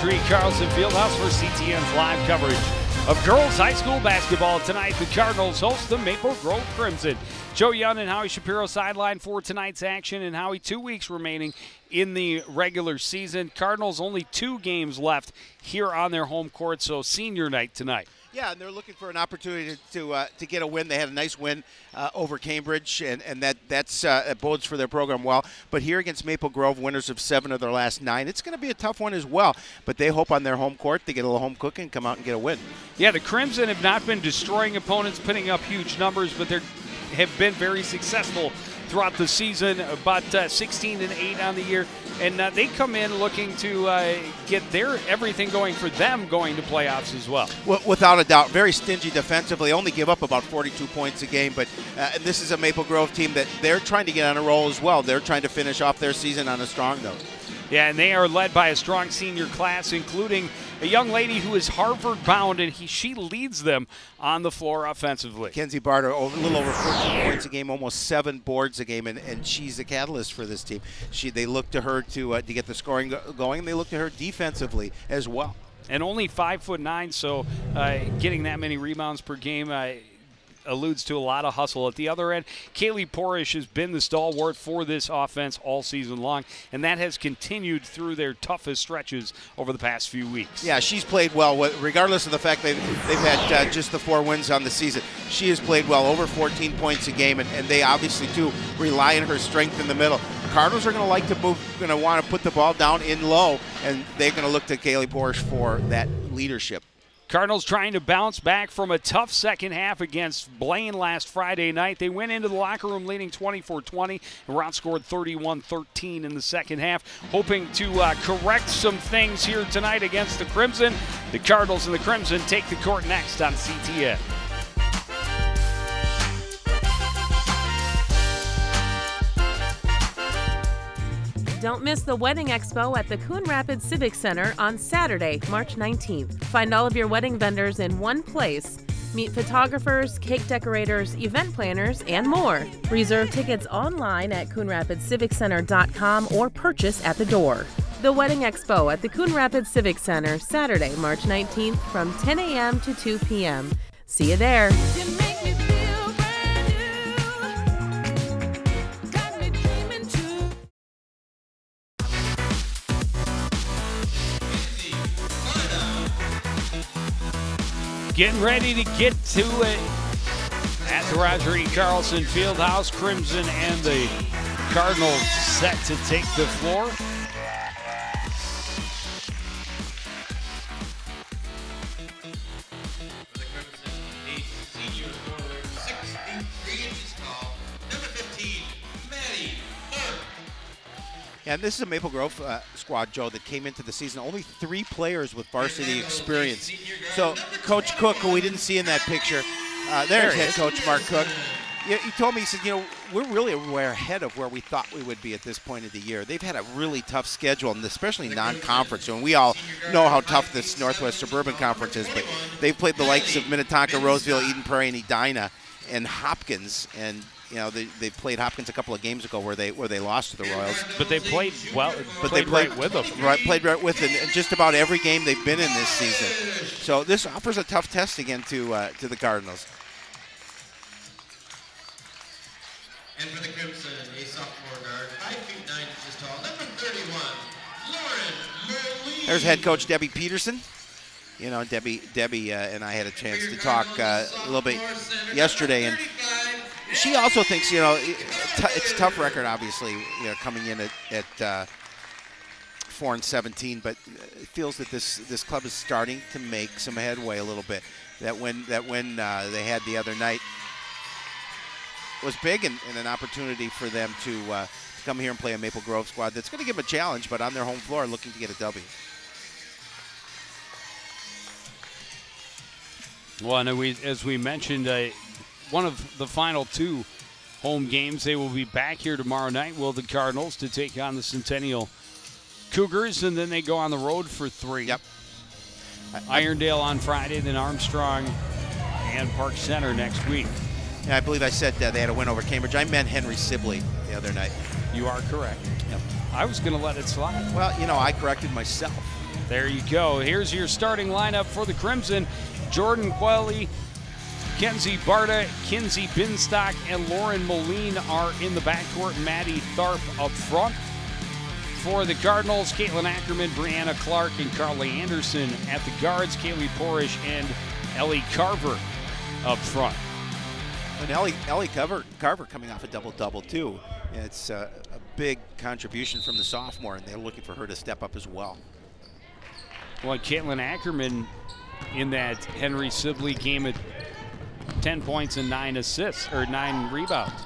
Rogers Carlson Fieldhouse for CTN's live coverage of girls high school basketball. Tonight, the Cardinals host the Maple Grove Crimson. Joe Young and Howie Shapiro sideline for tonight's action, and Howie, 2 weeks remaining in the regular season. Cardinals only 2 games left here on their home court, so senior night tonight. Yeah, and they're looking for an opportunity to get a win. They had a nice win over Cambridge, and that bodes for their program well. But here against Maple Grove, winners of 7 of their last 9, it's going to be a tough one as well. But they hope on their home court they get a little home cooking and come out and get a win. Yeah, the Crimson have not been destroying opponents, putting up huge numbers, but they have been very successful throughout the season, about 16-8 on the year. And they come in looking to get their everything going for them going to playoffs as well. Without a doubt, very stingy defensively, only give up about 42 points a game. But this is a Maple Grove team that they're trying to get on a roll as well. They're trying to finish off their season on a strong note. Yeah, and they are led by a strong senior class, including a young lady who is Harvard-bound, and she leads them on the floor offensively. Kenzie Barter, a little over 14 points a game, almost 7 boards a game, and she's the catalyst for this team. They look to her to get the scoring going, and they look to her defensively as well. And only 5'9", so getting that many rebounds per game alludes to a lot of hustle. At the other end, Kaylee Porish has been the stalwart for this offense all season long, and that has continued through their toughest stretches over the past few weeks. Yeah, she's played well, regardless of the fact they've had just the 4 wins on the season. She has played well, over 14 points a game, and they obviously, too, rely on her strength in the middle. The Cardinals are going to like to move, going to want to put the ball down in low, and they're going to look to Kaylee Porish for that leadership. Cardinals trying to bounce back from a tough second half against Blaine last Friday night. They went into the locker room leading 24-20 and were outscored 31-13 in the second half, hoping to correct some things here tonight against the Crimson. The Cardinals and the Crimson take the court next on CTN. Don't miss the Wedding Expo at the Coon Rapids Civic Center on Saturday, March 19th. Find all of your wedding vendors in one place. Meet photographers, cake decorators, event planners, and more. Reserve tickets online at CoonRapidsCivicCenter.com or purchase at the door. The Wedding Expo at the Coon Rapids Civic Center, Saturday, March 19th from 10 a.m. to 2 p.m. See you there. Getting ready to get to it at the Roger E. Carlson Fieldhouse. Crimson and the Cardinals set to take the floor. For the Crimson, a senior forward, 6'3" tall, number 15, Maddie Burke. And this is a Maple Grove squad, Joe, that came into the season only 3 players with varsity experience. So Coach Cook, who we didn't see in that picture, there's head coach Mark Cook. He told me, he said, we're ahead of where we thought we would be at this point of the year. They've had a really tough schedule, and especially non-conference. And we all know how tough this Northwest Suburban Conference is, but they've played the likes of Minnetonka, Roseville, Eden Prairie, and Edina, and Hopkins, and they played Hopkins a couple of games ago where they lost to the Royals. But they played well. But they played right with them. Right, played right with them in just about every game they've been in this season. So this offers a tough test again to the Cardinals. And for the Crimson, a sophomore guard, 5'9" tall, number 31, Lauren Merlin. There's head coach Debbie Peterson. Debbie and I had a chance to talk a little bit yesterday, and she also thinks, it's a tough record, obviously, coming in at 4-17, but feels that this club is starting to make some headway a little bit. That win they had the other night was big and an opportunity for them to come here and play a Maple Grove squad that's going to give them a challenge, but on their home floor looking to get a W. Well, and as we mentioned, one of the final 2 home games, they will be back here tomorrow night, the Cardinals, to take on the Centennial Cougars, and then they go on the road for 3. Yep. Irondale on Friday, then Armstrong and Park Center next week. Yeah, I believe I said they had a win over Cambridge. I meant Henry Sibley the other night. You are correct. Yep. I was going to let it slide. Well, I corrected myself. There you go. Here's your starting lineup for the Crimson. Jordan Quelly, Kenzie Barta, Kinsey Binstock, and Lauren Moline are in the backcourt. Maddie Tharp up front. For the Cardinals, Caitlin Ackerman, Brianna Clark, and Carly Anderson at the guards. Kaylee Porish and Ellie Carver up front. And Ellie Carver coming off a double-double, too. It's a big contribution from the sophomore, and they're looking for her to step up as well. Well, Caitlin Ackerman in that Henry Sibley game at 10 points and 9 assists, or 9 rebounds.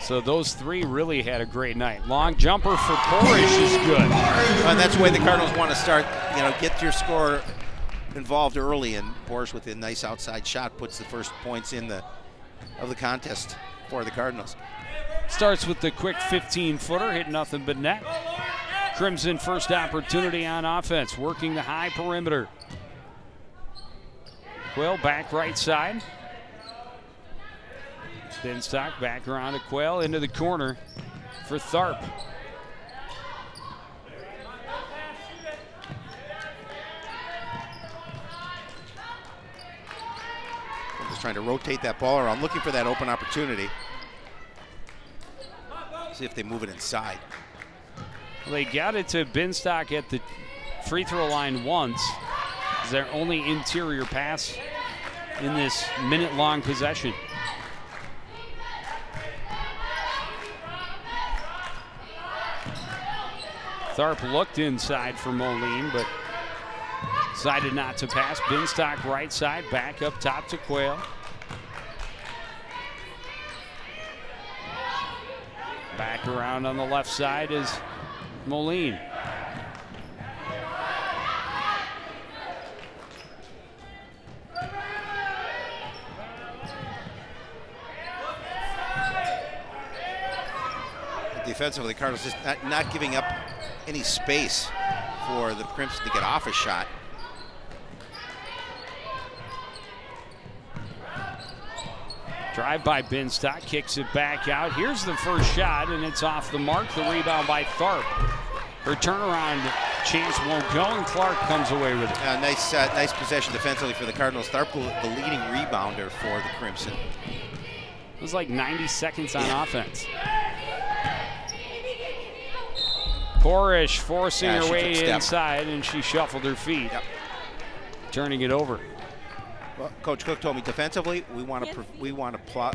So those three really had a great night. Long jumper for Porish is good. And that's the way the Cardinals want to start, get your score involved early, and Porish with a nice outside shot puts the first points of the contest for the Cardinals. Starts with the quick 15-footer, hit nothing but net. Crimson first opportunity on offense, working the high perimeter. Quayle back right side. Binstock back around to Quayle into the corner for Tharp. Just trying to rotate that ball around, looking for that open opportunity. See if they move it inside. Well, they got it to Binstock at the free throw line once. It's their only interior pass in this minute-long possession. Tharp looked inside for Moline, but decided not to pass. Binstock right side, back up top to Quayle. Back around on the left side is Moline. Defensively, the Cardinals just not giving up any space for the Crimson to get off a shot. Drive by Binstock, kicks it back out. Here's the first shot, and it's off the mark. The rebound by Tharp. Her turnaround chance won't go, and Clark comes away with it. Nice possession defensively for the Cardinals. Tharp, the leading rebounder for the Crimson. It was like 90 seconds on offense. Porish forcing her way inside, and she shuffled her feet, turning it over. Well, Coach Cook told me defensively, we want to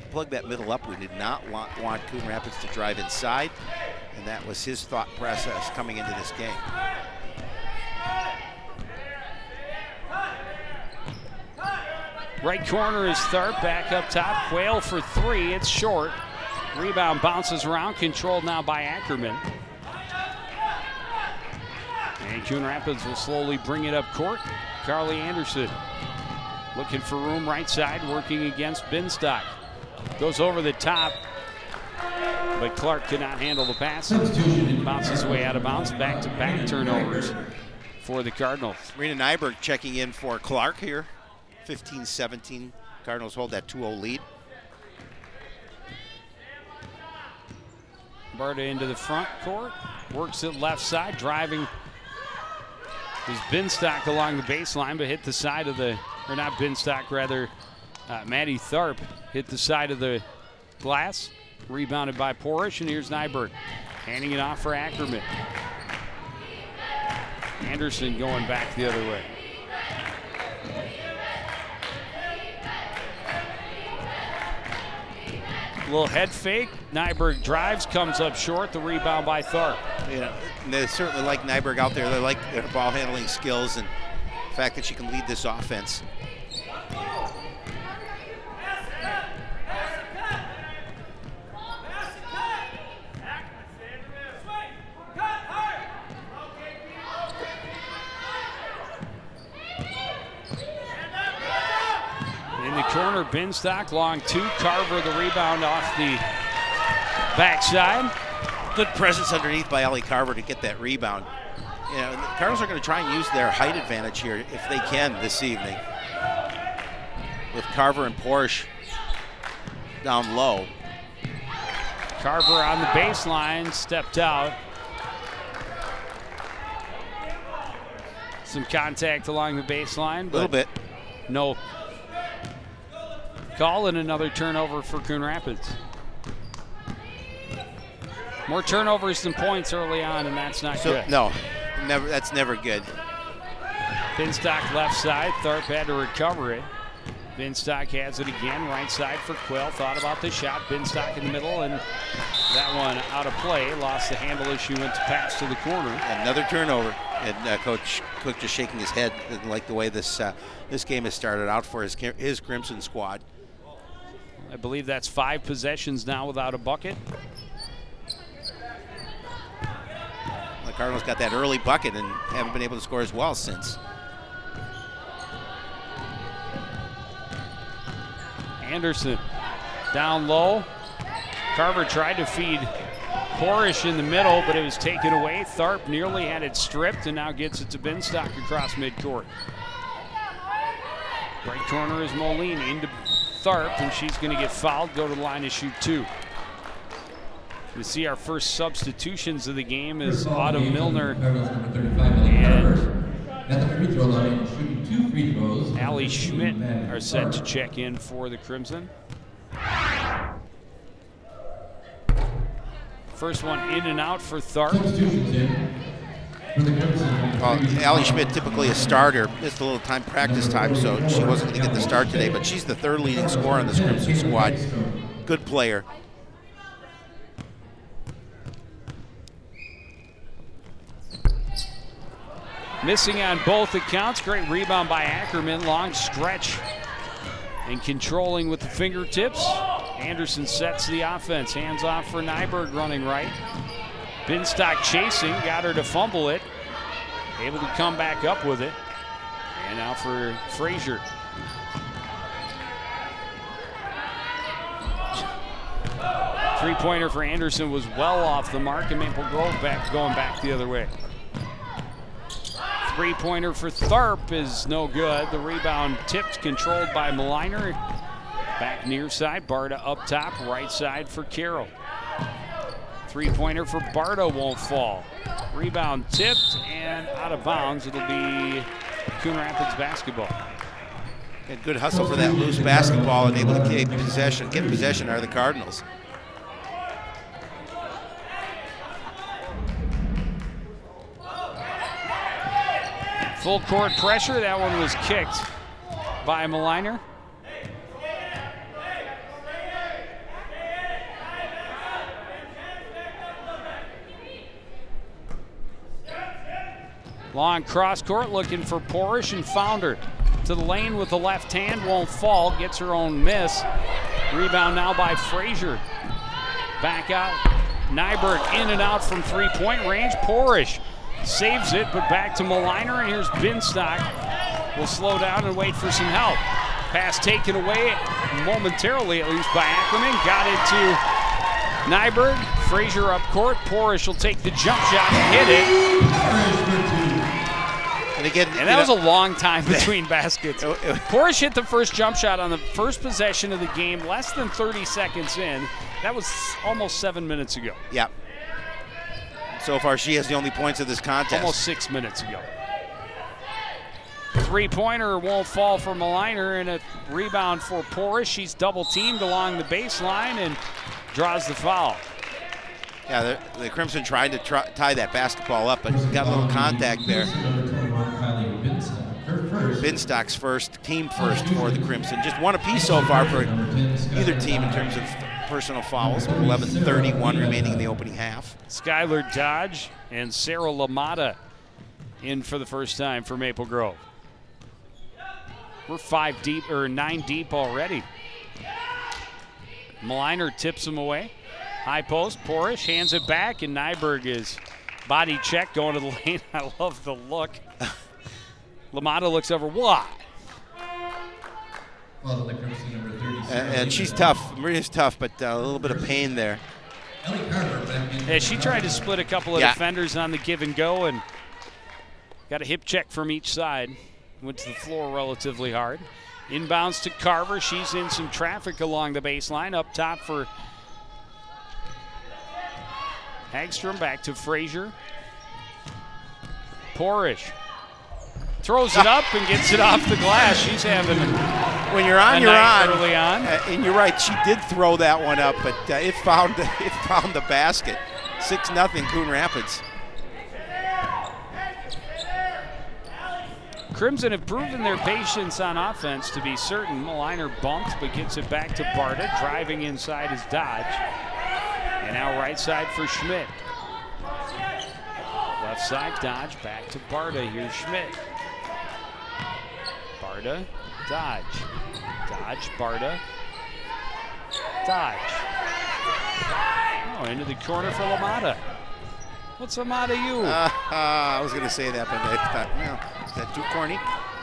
plug that middle up. We did not want Coon Rapids to drive inside, and that was his thought process coming into this game. Right corner is Tharp, back up top. Quayle for three, it's short. Rebound bounces around, controlled now by Ackerman. And Coon Rapids will slowly bring it up court. Carly Anderson looking for room right side, working against Binstock. Goes over the top, but Clark could not handle the pass. It bounces away out of bounds. Back-to-back turnovers for the Cardinals. Rena Nyberg checking in for Clark here. 15-17. Cardinals hold that 2-0 lead. Barta into the front court, works it left side, driving. Was Binstock along the baseline, but hit the side of the, or not Binstock, rather, Maddie Tharp hit the side of the glass, rebounded by Porish, and here's Nyberg handing it off for Ackerman. Anderson going back the other way. A little head fake. Nyberg drives, comes up short. The rebound by Tharp. Yeah, they certainly like Nyberg out there. They like their ball handling skills and the fact that she can lead this offense. In the corner, Binstock, long two. Carver the rebound off the backside. Good presence underneath by Ellie Carver to get that rebound. You know, the Cardinals are going to try and use their height advantage here if they can this evening. With Carver and Porish down low. Carver on the baseline, stepped out. Some contact along the baseline. A little bit. No call, and another turnover for Coon Rapids. More turnovers than points early on, and that's not good. No, never. That's never good. Binstock left side. Tharp had to recover it. Binstock has it again. Right side for Quill. Thought about the shot. Binstock in the middle, and that one out of play. Lost the handle as she went to pass to the corner. Another turnover. And Coach Cook just shaking his head. Didn't like the way this game has started out for his Crimson squad. I believe that's 5 possessions now without a bucket. The Cardinals got that early bucket and haven't been able to score as well since. Anderson down low. Carver tried to feed Porish in the middle, but it was taken away. Tharp nearly had it stripped and now gets it to Binstock across midcourt. Right corner is Moline into Tharp, and she's going to get fouled, go to the line to shoot 2. We see our first substitutions of the game is Autumn Milner and Allie Schmidt are set to check in for the Crimson. First one in and out for Tharp. Allie Schmidt, typically a starter, missed a little practice time, so she wasn't going to get the start today, but she's the 3rd leading scorer on this Crimson squad. Good player. Missing on both accounts. Great rebound by Ackerman. Long stretch and controlling with the fingertips. Anderson sets the offense. Hands off for Nyberg running right. Binstock chasing. Got her to fumble it. Able to come back up with it. And now for Frazier. Three-pointer for Anderson was well off the mark, and Maple Grove going back the other way. Three-pointer for Tharp is no good. The rebound tipped, controlled by Maliner. Back near side, Barta up top, right side for Carroll. Three-pointer for Barta won't fall. Rebound tipped and out of bounds. It'll be Coon Rapids basketball. And good hustle for that loose basketball and able to get possession are the Cardinals. Full court pressure. That one was kicked by Maliner. Long cross court looking for Porish and found her. To the lane with the left hand, won't fall, gets her own miss. Rebound now by Frazier. Back out, Nyberg in and out from 3-point range. Porish saves it, but back to Maliner, and here's Binstock. Will slow down and wait for some help. Pass taken away momentarily, at least, by Ackerman. Got it to Nyberg. Frazier up court. Porish will take the jump shot and hit it. And again, and that was a long time between baskets. Porish hit the first jump shot on the first possession of the game, less than 30 seconds in. That was almost 7 minutes ago. Yeah. So far, she has the only points of this contest. Almost 6 minutes ago. Three-pointer won't fall for Maliner, and a rebound for Porish. She's double-teamed along the baseline and draws the foul. Yeah, the Crimson tried to tie that basketball up, but got a little contact there. Binstock's first, team first for the Crimson. Just one apiece so far for either team in terms of personal fouls. 11:31 remaining in the opening half. Skylar Dodge and Sarah LaMotta in for the first time for Maple Grove. We're 5 deep, or 9 deep already. Maliner tips him away. High post, Porish hands it back, and Nyberg is body check going to the lane. I love the look. LaMotta looks over, what? And she's tough. Maria's tough, but a little bit of pain there. Yeah, she tried to split a couple of defenders on the give and go and got a hip check from each side. Went to the floor relatively hard. Inbounds to Carver. She's in some traffic along the baseline. Up top for Hagstrom. Back to Frazier. Porish. Throws it up and gets it off the glass. She's having when you're on, you're on. Early on. And you're right, she did throw that one up, but it found the basket. 6-0 Coon Rapids. Crimson have proven their patience on offense, to be certain. Maliner bumped, but gets it back to Barta. Driving inside is Dodge. And now right side for Schmidt. Left side, Dodge, back to Barta. Here's Schmidt. Barta, Dodge. Dodge, Barta. Dodge. Oh, into the corner for LaMotta. What's LaMotta you? I was going to say that, but I thought, no, is that too corny?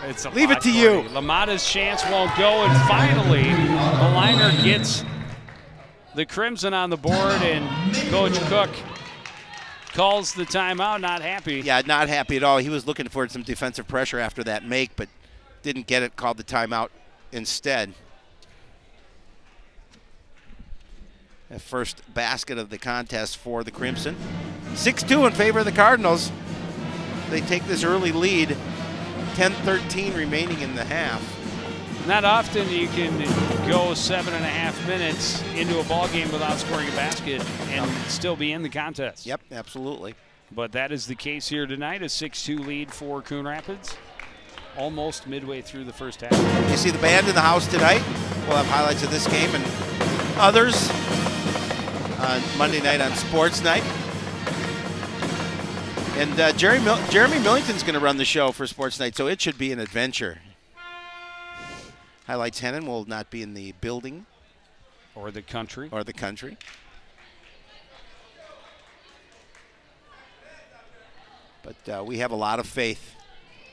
It's Leave it to you. LaMotta's chance won't go, and finally, Maliner gets the Crimson on the board, and Coach Cook calls the timeout. Not happy. Yeah, not happy at all. He was looking for some defensive pressure after that make, but didn't get it, called the timeout instead. The first basket of the contest for the Crimson. 6-2 in favor of the Cardinals. They take this early lead. 10-13 remaining in the half. Not often you can go 7.5 minutes into a ball game without scoring a basket and still be in the contest. Yep, absolutely. But that is the case here tonight. A 6-2 lead for Coon Rapids. Almost midway through the first half. You see the band in the house tonight. We'll have highlights of this game and others on Monday night on Sports Night. And Jeremy Millington's going to run the show for Sports Night, so it should be an adventure. Highlights Hennon will not be in the building. Or the country. Or the country. But we have a lot of faith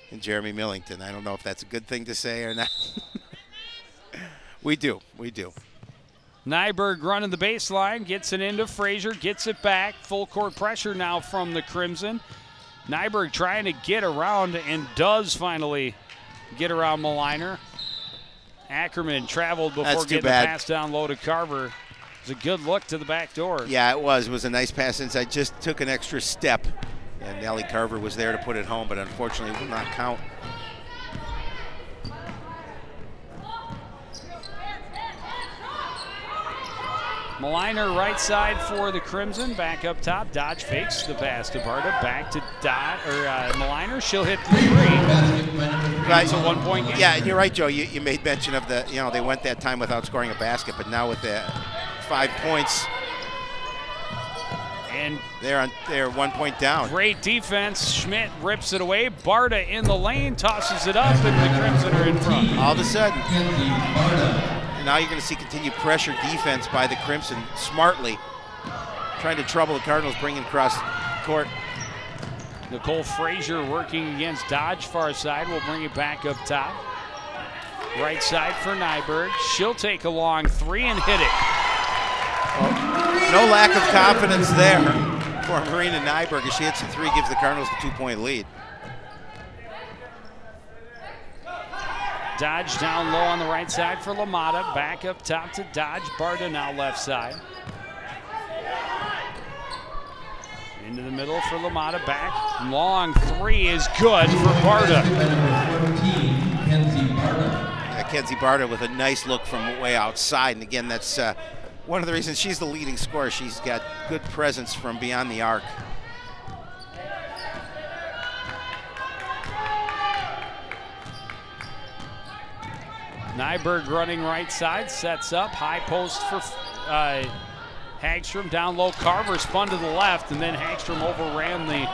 in Jeremy Millington. I don't know if that's a good thing to say or not. We do. We do. Nyberg running the baseline, gets it into Frazier, gets it back. Full court pressure now from the Crimson. Nyberg trying to get around and does finally get around Maliner. Ackerman traveled before getting the pass down low to Carver. It was a good look to the back door. Yeah, it was. It was a nice pass inside. Just took an extra step. And Nellie Carver was there to put it home, but unfortunately it will not count. Maliner right side for the Crimson, back up top. Dodge fakes the pass to Barta, back to Maliner. She'll hit the three. Right. It's a 1 point game. Yeah, and you're right, Joe. You made mention of the, they went that time without scoring a basket, but now with the 5 points, and they're 1 point down. Great defense. Schmidt rips it away. Barta in the lane, tosses it up, and the Crimson are in front. All of a sudden. And now you're going to see continued pressure defense by the Crimson, smartly trying to trouble the Cardinals, bringing across court. Nicole Frazier working against Dodge, far side. Will bring it back up top. Right side for Nyberg. She'll take a long three and hit it. Well, no lack of confidence there for Marina Nyberg. As she hits the three, gives the Cardinals the 2 point lead. Dodge down low on the right side for LaMotta. Back up top to Dodge. Barta now left side. Into the middle for LaMotta. Back. Long three is good for Barta. Kenzie Barta with a nice look from way outside. And again, that's one of the reasons she's the leading scorer. She's got good presence from beyond the arc. Nyberg running right side, sets up, high post for Hagstrom, down low. Carver spun to the left, and then Hagstrom overran the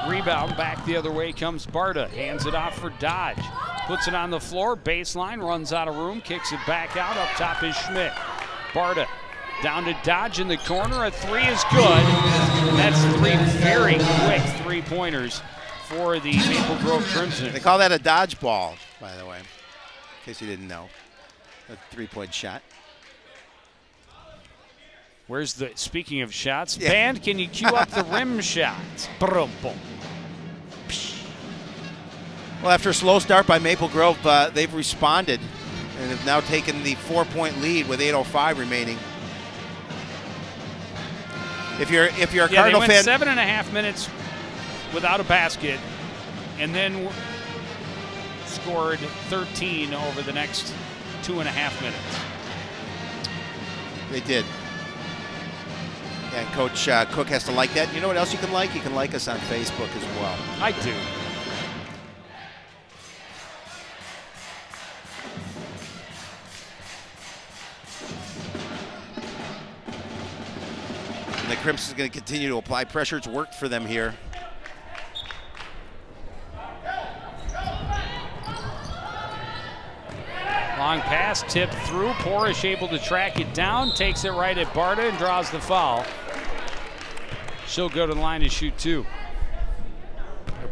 rebound. Back the other way comes Barta, hands it off for Dodge. Puts it on the floor, baseline, runs out of room, kicks it back out. Up top is Schmidt. Barta down to Dodge in the corner, a three is good. That's three very quick three-pointers for the Maple Grove Crimson. They call that a dodgeball, by the way. In case you didn't know, a 3-point shot. Where's the, speaking of shots, Band, can you cue up the rim shots? Boom, boom. Well, after a slow start by Maple Grove, they've responded and have now taken the 4-point lead with 8:05 remaining. If you're a Cardinal fan, fan, 7.5 minutes without a basket, and then scored 13 over the next 2.5 minutes. They did. And Coach Cook has to like that. You know what else you can like? You can like us on Facebook as well. I do. And the Crimson's going to continue to apply pressure. It's worked for them here. Long pass, tipped through. Porish able to track it down, takes it right at Barta and draws the foul. She'll go to the line to shoot 2.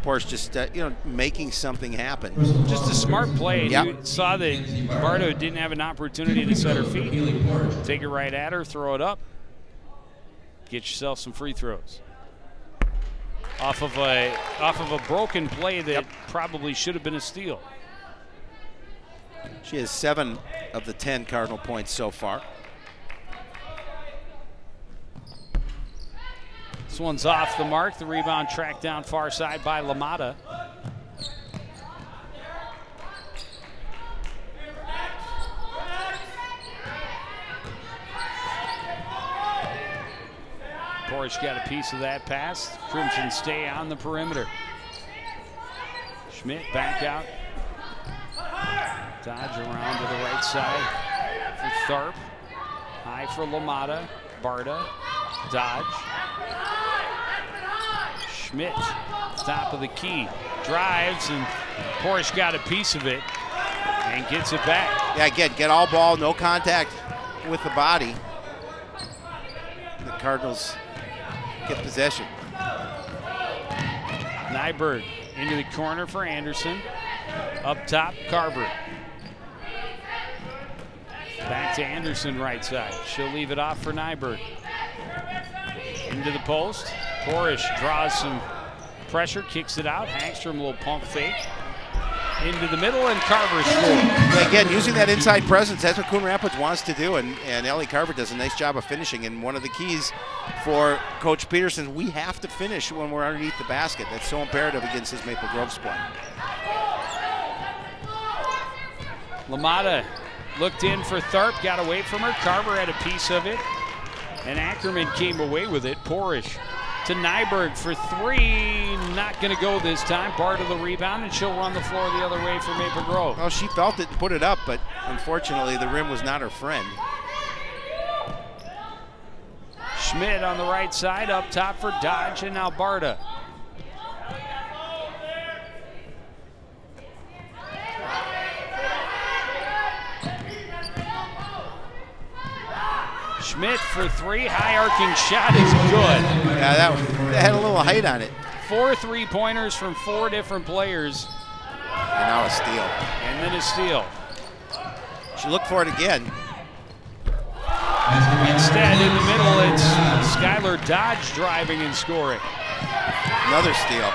Porish just, making something happen. Just a smart play. Yep. You saw that Barta didn't have an opportunity to set her feet. Take it right at her, throw it up. Get yourself some free throws. Off of a broken play that probably should have been a steal. She has 7 of the 10 Cardinal points so far. This one's off the mark. The rebound tracked down far side by LaMotta. Porish got a piece of that pass. Crimson stay on the perimeter. Schmidt back out. Dodge around to the right side for Tharp. High for LaMotta. Barta. Dodge. Schmidt, top of the key. Drives, and Porish got a piece of it and gets it back. Yeah, again, get all ball, no contact with the body. The Cardinals get possession. Nyberg into the corner for Anderson. Up top, Carver. Back to Anderson, right side. She'll leave it off for Nyberg. Into the post. Porish draws some pressure, kicks it out. Hagstrom, a little pump fake. Into the middle, and Carver scores. Again, using that inside presence, that's what Coon Rapids wants to do, and Ellie Carver does a nice job of finishing. And one of the keys for Coach Peterson, we have to finish when we're underneath the basket. That's so imperative against his Maple Grove squad. LaMotta looked in for Tharp, got away from her. Carver had a piece of it, and Ackerman came away with it. Porish to Nyberg for 3, not going to go this time. Barta the rebound, and she'll run the floor the other way for Maple Grove. Well, she felt it and put it up, but unfortunately the rim was not her friend. Schmidt on the right side, up top for Dodge, and now Barta. Schmidt for 3, high arcing shot is good. Yeah, that had a little height on it. 4 3-pointers from 4 different players. And now a steal. And then a steal. She looked for it again. Instead, in the middle, it's Skylar Dodge driving and scoring. Another steal.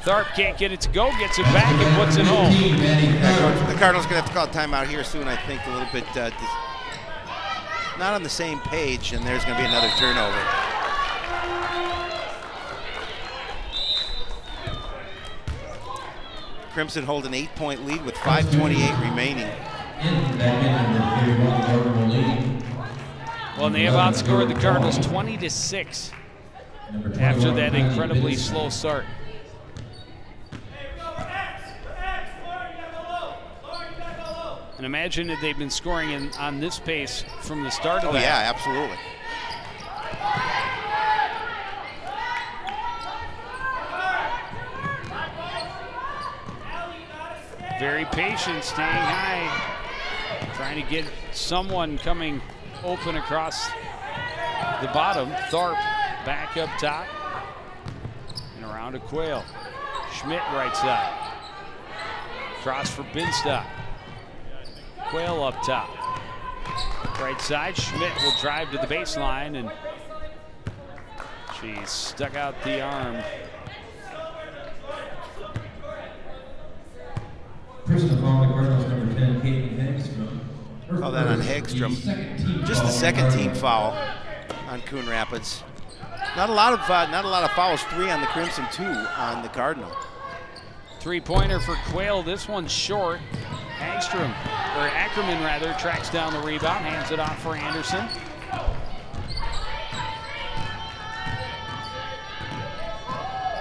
Tharp can't get it to go, gets it back and puts it home. Yeah, the Cardinals going to have to call a timeout here soon, I think, a little bit. Not on the same page, and there's going to be another turnover. Crimson hold an 8-point lead with 5:28 remaining. Well, and they have outscored the Cardinals 20-6 after that incredibly slow start. And imagine if they've been scoring on this pace from the start of that. Oh, yeah, absolutely. Very patient, staying high. Trying to get someone coming open across the bottom. Tharp back up top. And around to Quayle. Schmidt right side. Cross for Binstock. Quayle up top. Right side, Schmidt will drive to the baseline, and she stuck out the arm. Personal foul on the Cardinals, number 10, Katie Hagstrom. Call that on Hagstrom. Just the second team foul on Coon Rapids. Not a lot of fouls. 3 on the Crimson, 2 on the Cardinal. Three-pointer for Quayle. This one's short. Ackerman rather, tracks down the rebound, hands it off for Anderson.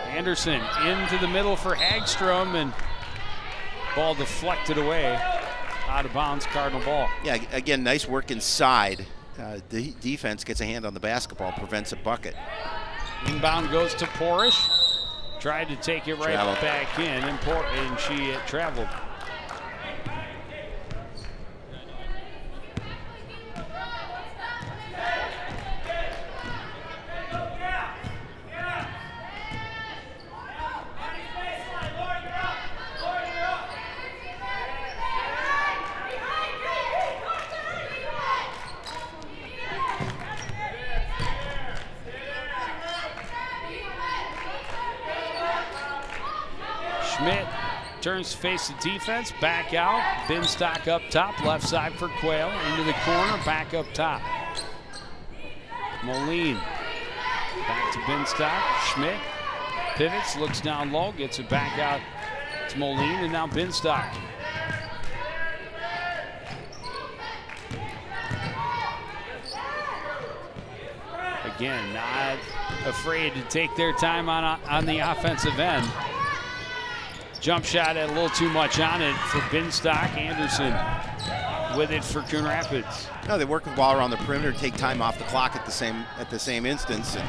Anderson into the middle for Hagstrom, and ball deflected away, out of bounds, Cardinal ball. Yeah, again, nice work inside. The defense gets a hand on the basketball, prevents a bucket. Inbound goes to Porish. Tried to take it right back in, and she traveled. Schmidt turns to face the defense, back out. Binstock up top, left side for Quayle. Into the corner, back up top. Moline back to Binstock. Schmidt pivots, looks down low, gets it back out to Moline, and now Binstock. Again, not afraid to take their time on the offensive end. Jump shot had a little too much on it for Binstock. Anderson with it for Coon Rapids. No, they work the ball around the perimeter, take time off the clock at the same instance. And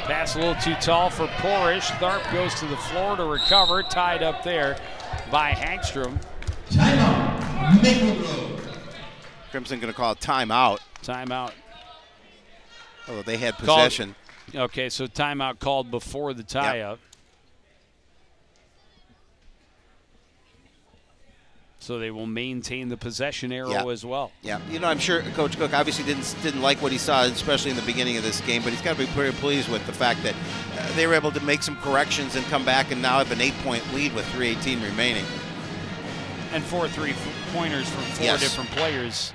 pass a little too tall for Porish. Tharp goes to the floor to recover, tied up there by Hagstrom. Timeout, Maple Grove. Crimson going to call a timeout. Timeout. Although they had possession. Okay, so timeout called before the tie-up. Yep. So they will maintain the possession arrow as well. Yeah, you know, I'm sure Coach Cook obviously didn't like what he saw, especially in the beginning of this game, but he's got to be pretty pleased with the fact that they were able to make some corrections and come back and now have an 8-point lead with 3:18 remaining. And 4 3-pointers from 4 different players.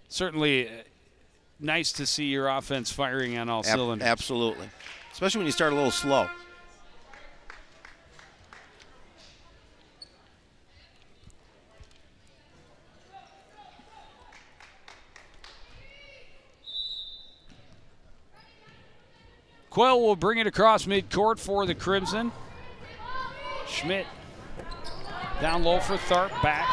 Certainly nice to see your offense firing on all cylinders. Absolutely, especially when you start a little slow. Quayle will bring it across midcourt for the Crimson. Schmidt down low for Tharp, back.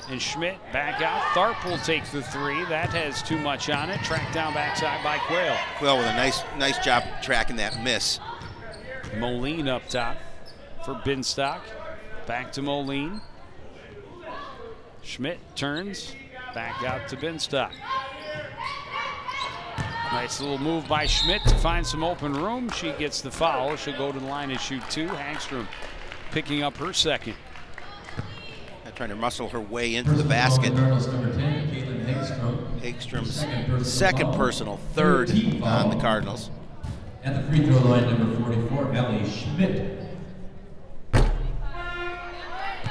And Schmidt back out. Tharp will take the three. That has too much on it. Tracked down backside by Quayle. Quayle with a nice job tracking that miss. Moline up top for Binstock. Back to Moline. Schmidt turns, back out to Binstock. Nice little move by Schmidt to find some open room. She gets the foul. She'll go to the line and shoot 2. Hagstrom picking up her second. Trying to muscle her way into the basket. Hagstrom's second personal, third on the Cardinals. At the free throw line, number 44, Ellie Schmidt.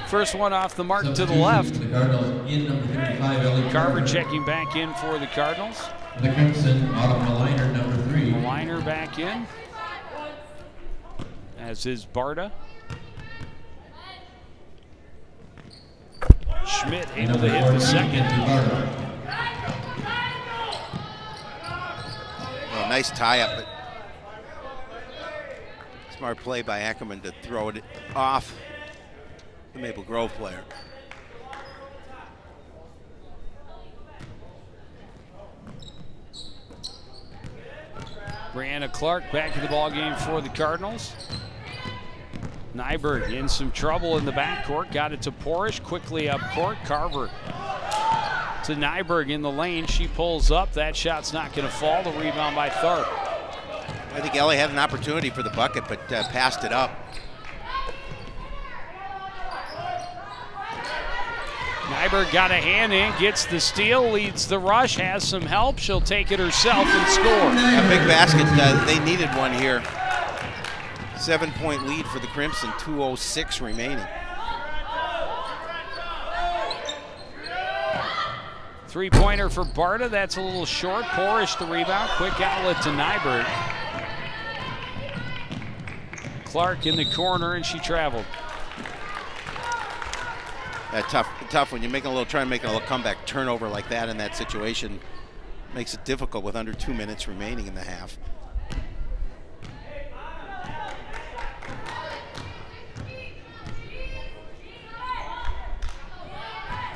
First one off the mark to the left. The Cardinals in number 35, Ellie Carver checking back in for the Cardinals. The Crimson, Autumn Maliner, number 3. Maliner back in, as is Barta. Schmidt able to hit the second. Well, nice tie-up, but smart play by Ackerman to throw it off the Maple Grove player. Brianna Clark back in the ballgame for the Cardinals. Nyberg in some trouble in the backcourt. Got it to Porish, quickly up court. Carver to Nyberg in the lane. She pulls up. That shot's not going to fall. The rebound by Tharp. I think Ellie had an opportunity for the bucket, but passed it up. Nyberg got a hand in, gets the steal, leads the rush, has some help. She'll take it herself and score. A big basket. They needed one here. 7-point lead for the Crimson, 2:06 remaining. Three-pointer for Barta, that's a little short. Porish the rebound, quick outlet to Nyberg. Clark in the corner, and she traveled. Tough when you're trying to make a little comeback turnover like that in that situation. Makes it difficult with under 2 minutes remaining in the half.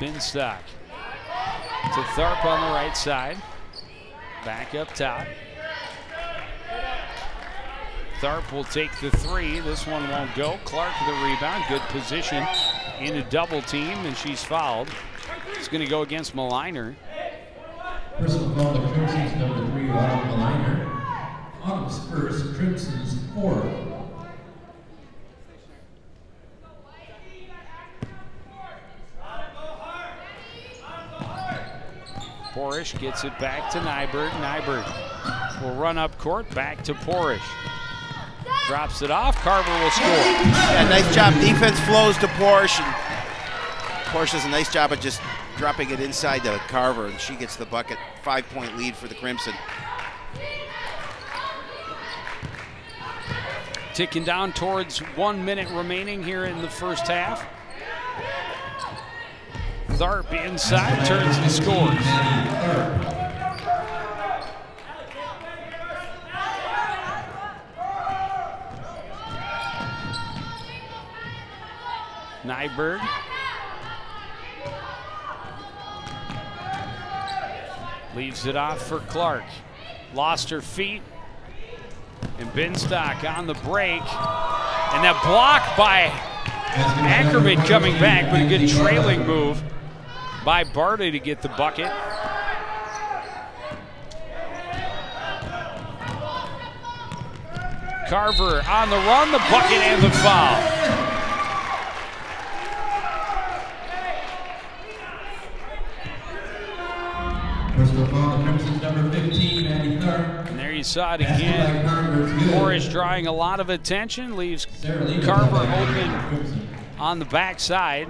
Binstock to Tharp on the right side. Back up top. Tharp will take the three. This one won't go. Clark the rebound. Good position in a double team, and she's fouled. It's going to go against Maliner. Personal foul to Crimson's number 3, Autumn Maliner. Autumn's first, Crimson's 4th. Porish gets it back to Nyberg. Nyberg will run up court, back to Porish. Drops it off, Carver will score. Yeah, nice job. Defense flows to Porish, and Porish does a nice job of just dropping it inside to Carver, and she gets the bucket. 5-point lead for the Crimson. Ticking down towards 1 minute remaining here in the first half. Tharp inside, turns and scores. Nyberg. Leaves it off for Clark. Lost her feet. And Binstock on the break. And that block by Ackerman coming back, but a good trailing move by Barta to get the bucket. Carver on the run, the bucket and the foul. Personal foul to Crimson's number 15, Maddie Tharp. And there you saw it again. Morris drawing a lot of attention, leaves Carver open on the backside.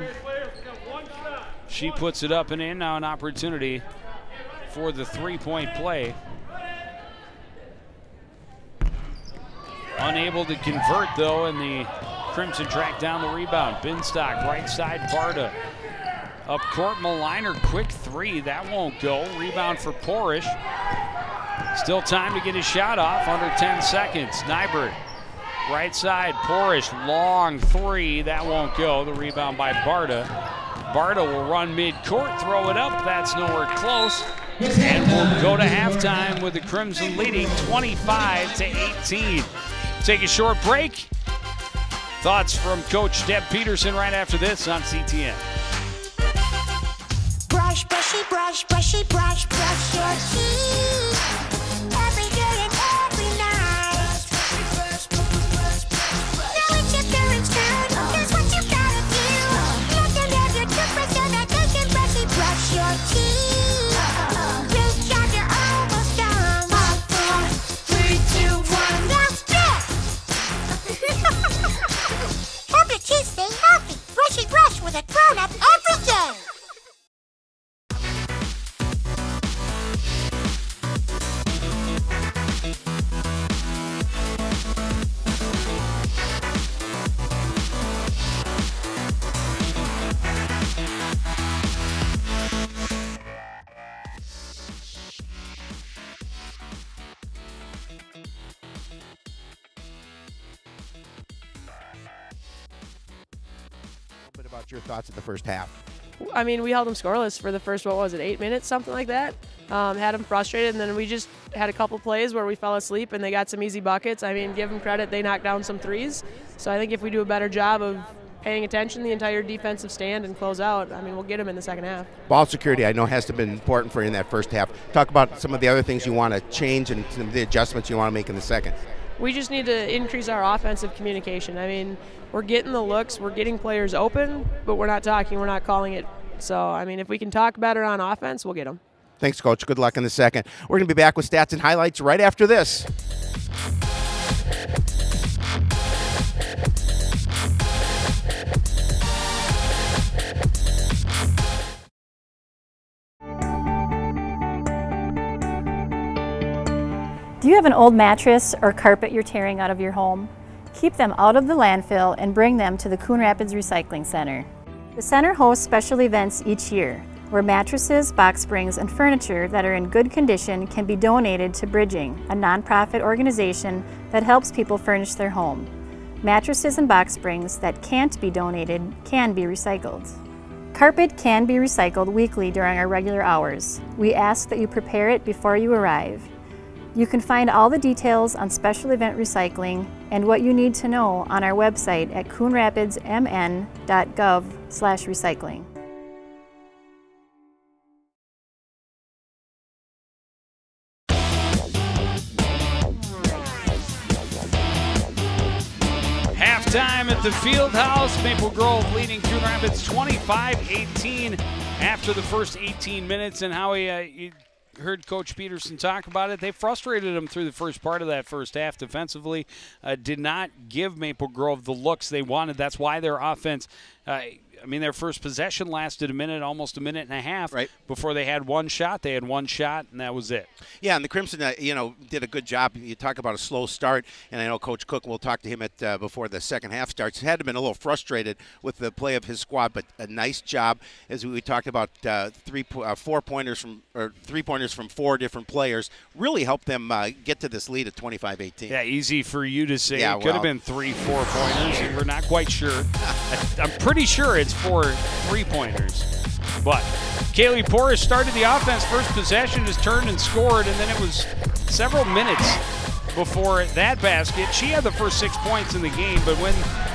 She puts it up and in. Now an opportunity for the three-point play. Unable to convert, though, and the Crimson track down the rebound. Binstock, right side, Barta. Up court, Maliner, quick three. That won't go. Rebound for Porish. Still time to get his shot off, under 10 seconds. Nyberg, right side, Porish, long three. That won't go. The rebound by Barta. Barta will run mid-court, throw it up. That's nowhere close. And we'll go to halftime with the Crimson leading 25-18. Take a short break. Thoughts from Coach Deb Peterson right after this on CTN. Brush, brushy, brush, brushy, brush, brush your teeth. Every day and every night. Now it's your parents' turn. Here's what you gotta do. Let them have your toothbrush so that they can brushy brush your teeth. Good job, you're almost done. 5, 4, 3, 2, 1. That's it. Help your teeth stay healthy. Brushy brush with a grown-up every day. About your thoughts of the first half. I mean, we held them scoreless for the first, what was it, 8 minutes, something like that. Had them frustrated, and then we just had a couple plays where we fell asleep and they got some easy buckets. I mean, give them credit, they knocked down some threes. So I think if we do a better job of paying attention the entire defensive stand and close out, I mean, we'll get them in the second half. Ball security, I know, has to be important for you in that first half. Talk about some of the other things you want to change and some of the adjustments you want to make in the second. We just need to increase our offensive communication. I mean, we're getting the looks, we're getting players open, but we're not talking, we're not calling it. So, I mean, if we can talk better on offense, we'll get them. Thanks, Coach. Good luck in the second. We're going to be back with stats and highlights right after this. Do you have an old mattress or carpet you're tearing out of your home? Keep them out of the landfill and bring them to the Coon Rapids Recycling Center. The center hosts special events each year, where mattresses, box springs, and furniture that are in good condition can be donated to Bridging, a nonprofit organization that helps people furnish their home. Mattresses and box springs that can't be donated can be recycled. Carpet can be recycled weekly during our regular hours. We ask that you prepare it before you arrive. You can find all the details on special event recycling and what you need to know on our website at coonrapidsmn.gov/recycling. Halftime at the Fieldhouse. Maple Grove leading Coon Rapids 25-18 after the first 18 minutes. And how he heard Coach Peterson talk about it. They frustrated him through the first part of that first half defensively. Did not give Maple Grove the looks they wanted. That's why their offense, their first possession lasted almost a minute and a half before they had one shot. They had one shot, and that was it. Yeah, and the Crimson, did a good job. You talk about a slow start, and I know Coach Cook, we'll talk to him before the second half starts, had been a little frustrated with the play of his squad, but a nice job, as we talked about, 3 pointers from 4 different players, really helped them get to this lead at 25-18. Yeah, easy for you to say. Yeah, it could have been 3 4-pointers, and we're not quite sure. I'm pretty sure it's 4 3-pointers. But Kaylee Porras started the offense. First possession, just turned and scored, and then it was several minutes before that basket. She had the first 6 points in the game, but when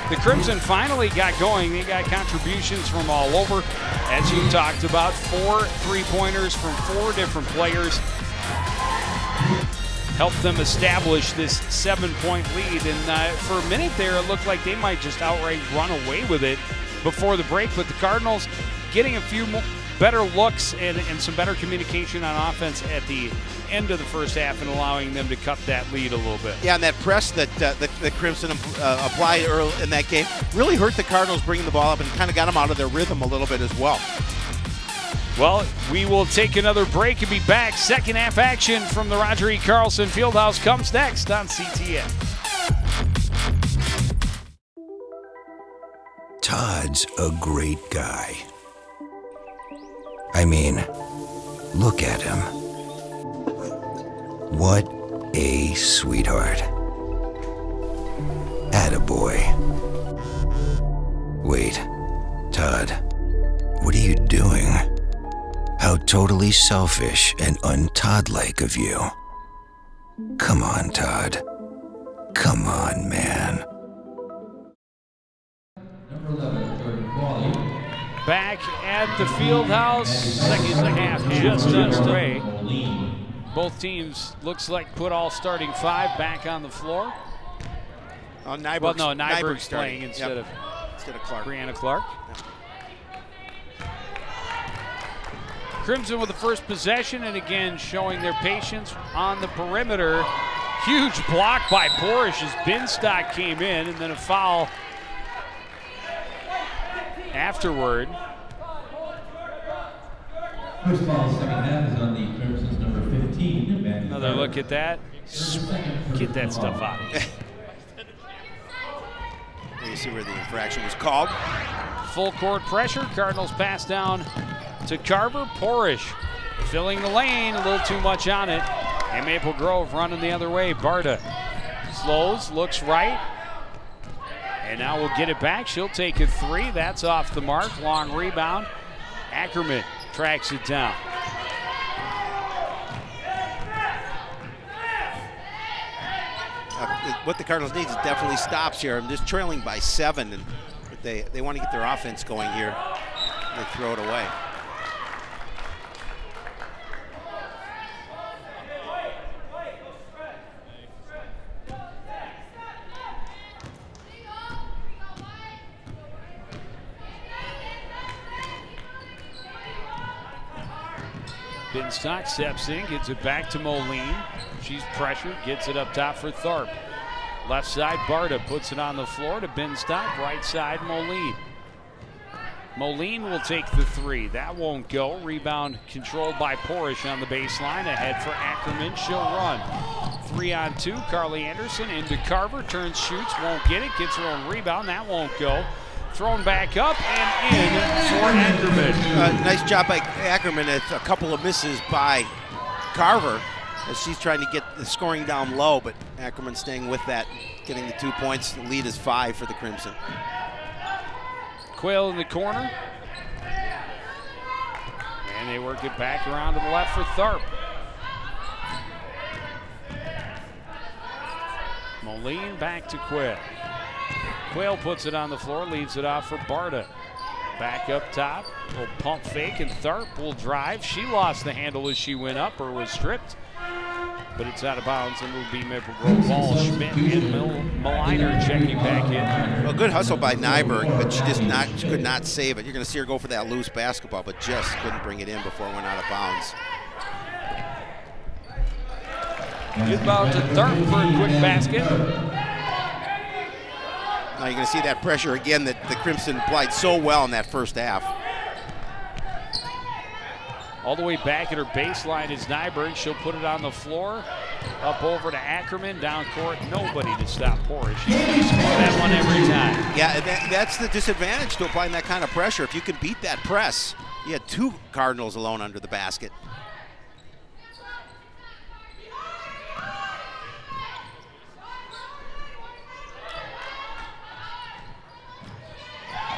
the Crimson finally got going, they got contributions from all over. As you talked about, 4 3-pointers from 4 different players helped them establish this 7-point lead. And for a minute there, it looked like they might just outright run away with it before the break. But the Cardinals getting a few better looks and some better communication on offense at the end of the first half and allowing them to cut that lead a little bit. Yeah, and that press that the Crimson applied early in that game really hurt the Cardinals bringing the ball up and kind of got them out of their rhythm a little bit as well. Well, we will take another break and be back. Second half action from the Roger E. Carlson Fieldhouse comes next on CTN. Todd's a great guy. I mean, look at him. What a sweetheart. Attaboy. Wait, Todd, what are you doing? How totally selfish and un-Todd-like of you. Come on, Todd. Come on, man. Back at the Fieldhouse, second half just underway. Both teams looks like put all starting 5 back on the floor. Nyberg's playing instead of Clark. Brianna Clark. Yep. Crimson with the first possession, and again showing their patience on the perimeter. Huge block by Porras as Binstock came in, and then a foul afterward. First foul, second half is on the Crimson's number 15. Another look at that. Get that stuff out. You see where the infraction was called. Full court pressure. Cardinals pass down to Carver. Porras filling the lane, a little too much on it. And Maple Grove running the other way. Barta slows, looks right. And now we'll get it back. She'll take a 3. That's off the mark. Long rebound. Ackerman tracks it down. What the Cardinals need is definitely stops here. I'm just trailing by 7, and they want to get their offense going here. They throw it away. Binstock steps in, gets it back to Moline. She's pressured, gets it up top for Tharp. Left side, Barta puts it on the floor to Binstock. Right side, Moline. Moline will take the 3. That won't go. Rebound controlled by Porras on the baseline. Ahead for Ackerman. She'll run. 3-on-2. Carly Anderson into Carver, turns, shoots, won't get it, gets her own rebound, that won't go. Thrown back up and in for Ackerman. Nice job by Ackerman. It's a couple of misses by Carver as she's trying to get the scoring down low, but Ackerman staying with that, getting the 2 points. The lead is 5 for the Crimson. Quayle in the corner. And they work it back around to the left for Tharp. Moline back to Quayle. Quayle puts it on the floor, leaves it off for Barta. Back up top, little pump fake, and Tharp will drive. She lost the handle as she went up or was stripped, but it's out of bounds and will be Maple Grove ball. Schmidt and Maliner checking back in. Well, good hustle by Nyberg, but she could not save it. You're going to see her go for that loose basketball, but just couldn't bring it in before it went out of bounds. Inbound to Tharp for a quick basket. Now you're going to see that pressure again that the Crimson applied so well in that first half. All the way back at her baseline is Nyberg. She'll put it on the floor. Up over to Ackerman, down court. Nobody to stop Porras. She's going to score that one every time. Yeah, that's the disadvantage to applying that kind of pressure. If you can beat that press, you had 2 Cardinals alone under the basket.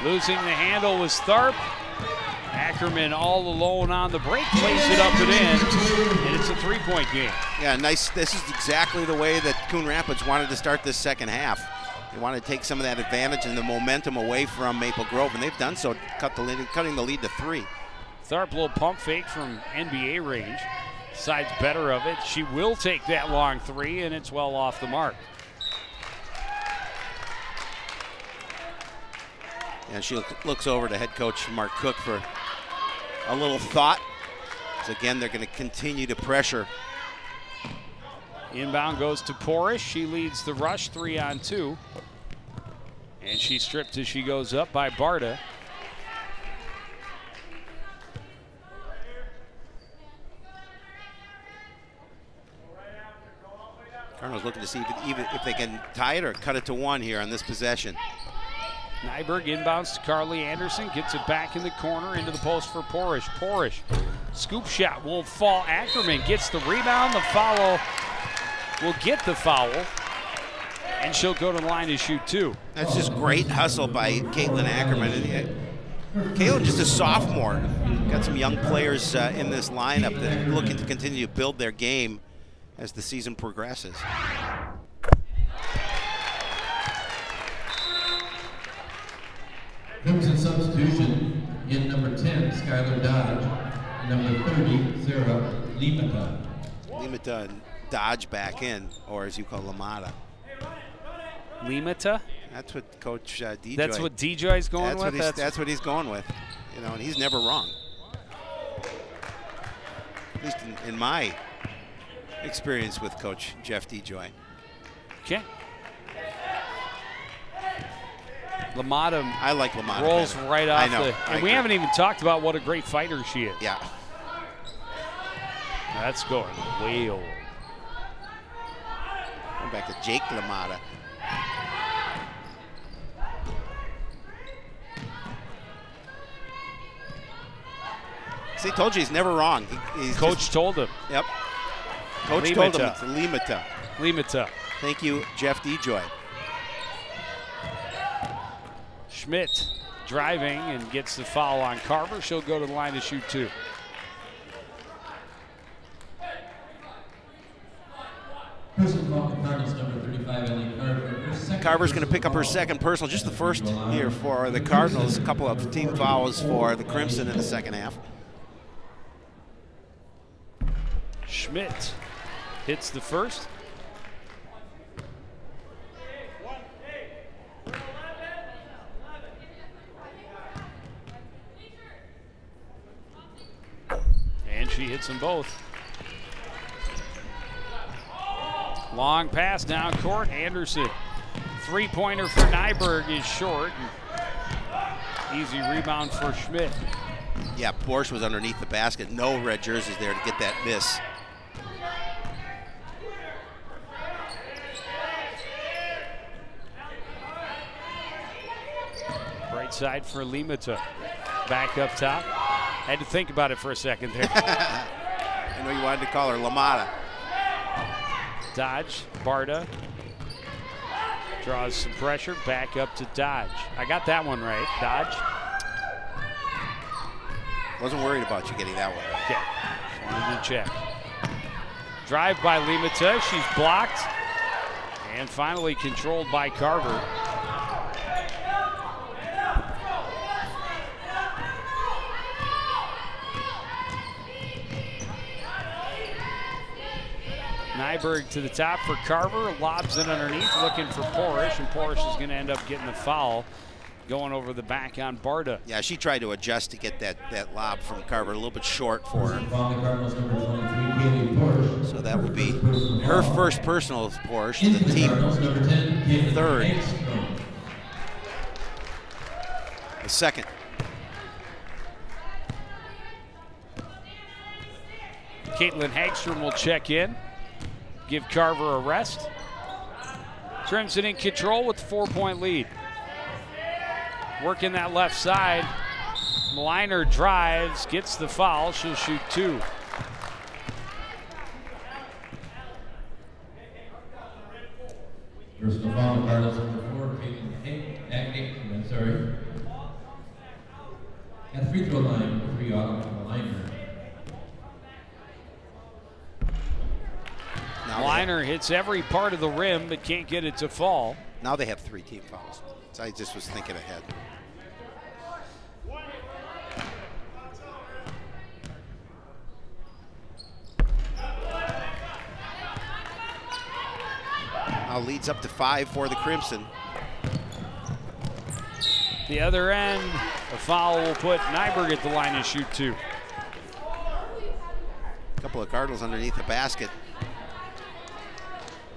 Losing the handle was Tharp. Ackerman all alone on the break, plays it up and in, and it's a 3-point game. Yeah, nice. This is exactly the way that Coon Rapids wanted to start this second half. They wanted to take some of that advantage and the momentum away from Maple Grove, and they've done so, cutting the lead to 3. Tharp, little pump fake from NBA range. Sides better of it. She will take that long 3, and it's well off the mark. And she looks over to head coach Mark Cook for a little thought. So again, they're going to continue to pressure. Inbound goes to Porras. She leads the rush 3-on-2. And she's stripped as she goes up by Barta. Cardinals looking to see if they can tie it or cut it to 1 here on this possession. Nyberg inbounds to Carly Anderson, gets it back in the corner into the post for Porras. Porras, scoop shot won't fall. Ackerman gets the rebound. The foul will get the foul, and she'll go to the line to shoot 2. That's just great hustle by Caitlin Ackerman. Caitlin, just a sophomore. Got some young players in this lineup that are looking to continue to build their game as the season progresses. Crimson substitution in number 10, Skylar Dodge. Number 30, Sarah Limata. Limata and Dodge back in, or as you call Lamata. Limata? That's what Coach DeJoy. That's what DeJoy's going with? That's what he's going with. You know, and he's never wrong. At least in my experience with Coach Jeff DeJoy. Okay. Lamata, I like Lamata rolls better. right off I know. and we haven't even talked about what a great fighter she is. Yeah. That's going way over. Going back to Jake Lamata. See, told you he's never wrong. Coach told him. Yep. Coach Limata. told him it's Limata. Limata. Thank you, Jeff DeJoy. Schmidt driving and gets the foul on Carver. She'll go to the line to shoot 2. Carver's going to pick up her second personal, just the first here for the Cardinals. A couple of team fouls for the Crimson in the second half. Schmidt hits the first. And she hits them both. Long pass down court. Anderson. 3-pointer for Nyberg is short. Easy rebound for Schmidt. Yeah, Porsche was underneath the basket. No red jerseys there to get that miss. side for Limita. Back up top. Had to think about it for a second there. I know you wanted to call her Lamata. Dodge, Barta. Draws some pressure, back up to Dodge. I got that one right, Dodge. Wasn't worried about you getting that one. Okay, just wanted to check. Drive by Limita, she's blocked. And finally controlled by Carver. Nyberg to the top for Carver, lobs it underneath, looking for Porish, and Porish is going to end up getting the foul, going over the back on Barta. Yeah, she tried to adjust to get that lob from Carver, a little bit short for her. So that will be her first personal Porish, the team third. The second. Caitlin Hagstrom will check in, give Carver a rest. Crimson in control with the 4-point lead. Working that left side. Maliner drives, gets the foul. She'll shoot 2. Personal foul, Cardinals number 4, Caitlin, I'm sorry. At free throw line, number 3, Autumn Maliner. Maliner hits every part of the rim but can't get it to fall. Now they have 3 team fouls. So I just was thinking ahead. Now leads up to 5 for the Crimson. The other end, a foul will put Nyberg at the line to shoot 2. A couple of Cardinals underneath the basket.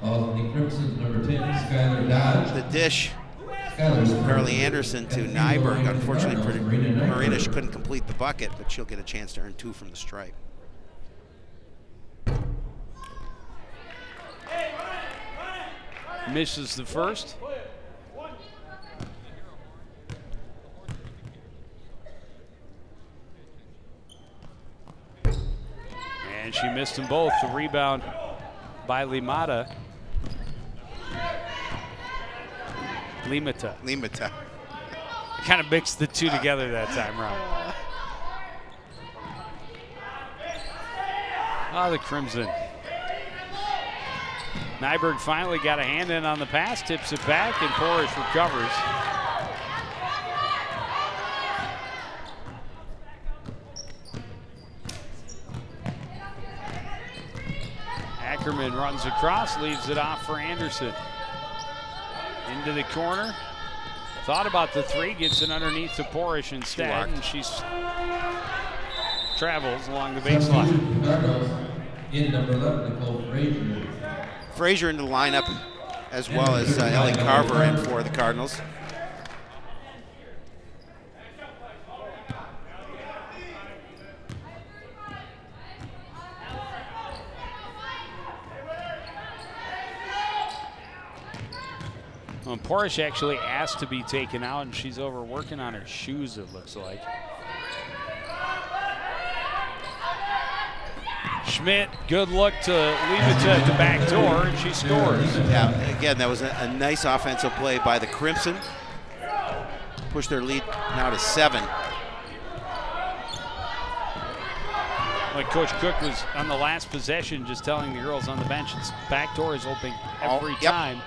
The Crimson's number 10, Skylar Dodge. The dish. Carly Anderson to Nyberg. Unfortunately for Marina, she couldn't complete the bucket, but she'll get a chance to earn 2 from the stripe. Misses the first. And she missed them both. The rebound by Limita. Limita. Kind of mixed the two together that time around. The Crimson. Nyberg finally got a hand in on the pass, tips it back, and Porish recovers. Ackerman runs across, leaves it off for Anderson. Into the corner. Thought about the 3, gets it underneath to Porish instead, and she travels along the baseline. In number 11, Nicole Frazier. Frazier into the lineup, as well as Ellie Carver in for the Cardinals. Well, Porish actually asked to be taken out, and she's over working on her shoes, it looks like. Schmidt, good look to leave it to the back door, and she scores. Yeah, again, that was a nice offensive play by the Crimson. Push their lead now to 7. Like Coach Cook was on the last possession just telling the girls on the bench, its back door is open every time.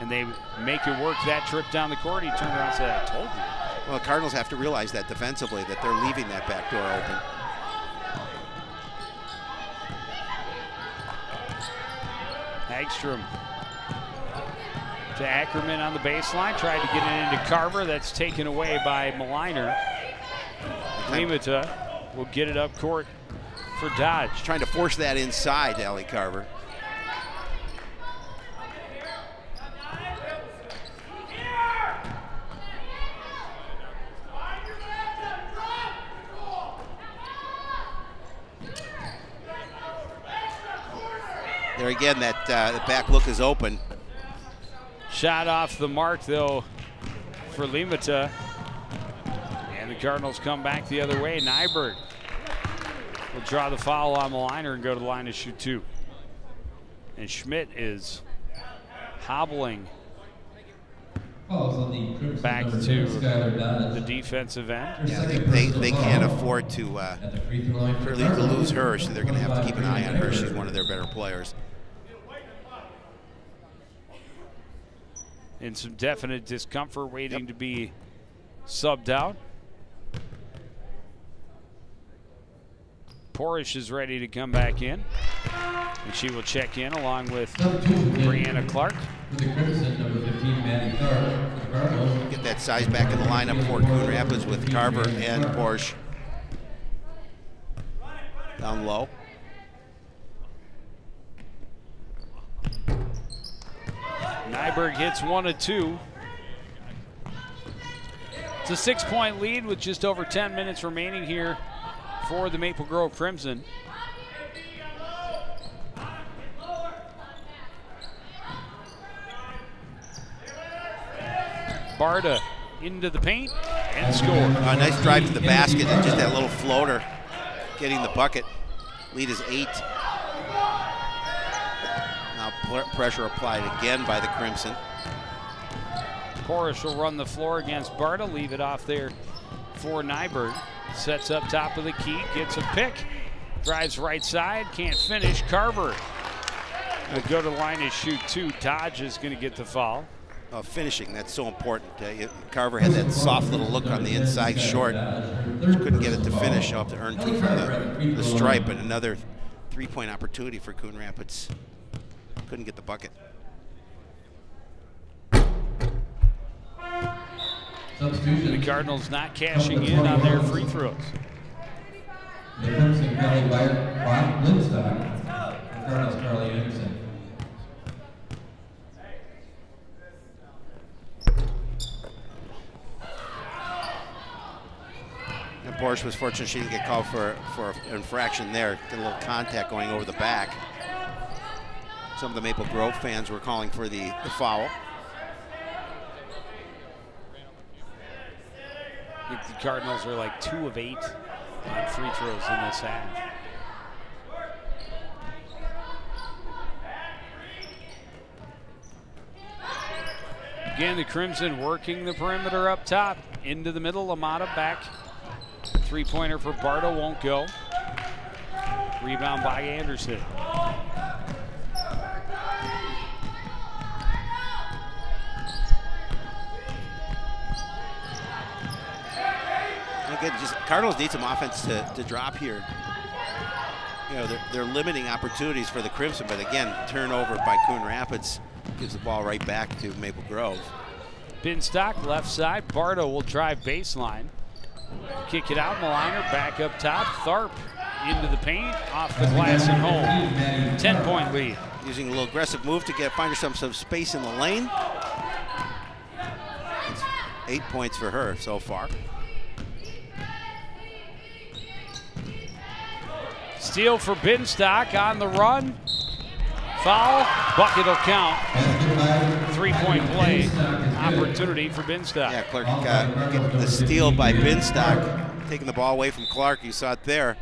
And they make it work that trip down the court. He turned around and said, I told you. Well, the Cardinals have to realize that defensively, that they're leaving that back door open. Hagstrom to Ackerman on the baseline. Tried to get it into Carver. That's taken away by Maliner. Limita will get it up court for Dodge. Trying to force that inside, Ellie Carver. There again, that the back look is open. Shot off the mark, though, for Limita. And the Cardinals come back the other way. Nyberg will draw the foul on Maliner and go to the line to shoot 2. And Schmidt is hobbling back to the defensive end. Yeah, they can't afford to lose her, so they're going to have to keep an eye on her. She's one of their better players. In some definite discomfort, waiting to be subbed out. Porish is ready to come back in, and she will check in along with Brianna Clark. Get that size back in the lineup for Coon Rapids with Carver and Porish down low. Nyberg hits 1 of 2. It's a 6-point lead with just over 10 minutes remaining here for the Maple Grove Crimson. Barta into the paint and score. A nice drive to the basket and just that little floater getting the bucket. Lead is 8. Now pressure applied again by the Crimson. Porish will run the floor against Barta, leave it off there for Nyberg. Sets up top of the key, gets a pick, drives right side, can't finish. Carver will go to the line and shoot 2. Dodge is going to get the foul. Finishing, that's so important. Carver had that soft little look on the inside short. Couldn't get it to finish. Off to earn 2 from the stripe, but another 3-point opportunity for Coon Rapids. Couldn't get the bucket. The Cardinals not cashing in on their free throws. The Crimson Kelly Bob Lindstock, Cardinals Carly Anderson. And Porsche was fortunate she didn't get called for an infraction there. Did a little contact going over the back. Some of the Maple Grove fans were calling for the foul. I think the Cardinals are like 2 of 8 on free throws in this half. Again, the Crimson working the perimeter up top. Into the middle, Amata back. 3-pointer for Barta won't go. Rebound by Anderson. Again, Cardinals need some offense to drop here. You know, they're limiting opportunities for the Crimson, but again, turnover by Coon Rapids gives the ball right back to Maple Grove. Binstock left side. Barta will drive baseline. Kick it out. Maliner back up top. Tharp into the paint, off the glass and home. 10-point lead. Using a little aggressive move to find herself some space in the lane. It's 8 points for her so far. Steal for Binstock on the run. Foul. Bucket will count. 3-point play opportunity for Binstock. Yeah, Clark getting the steal by Binstock, taking the ball away from Clark. You saw it there.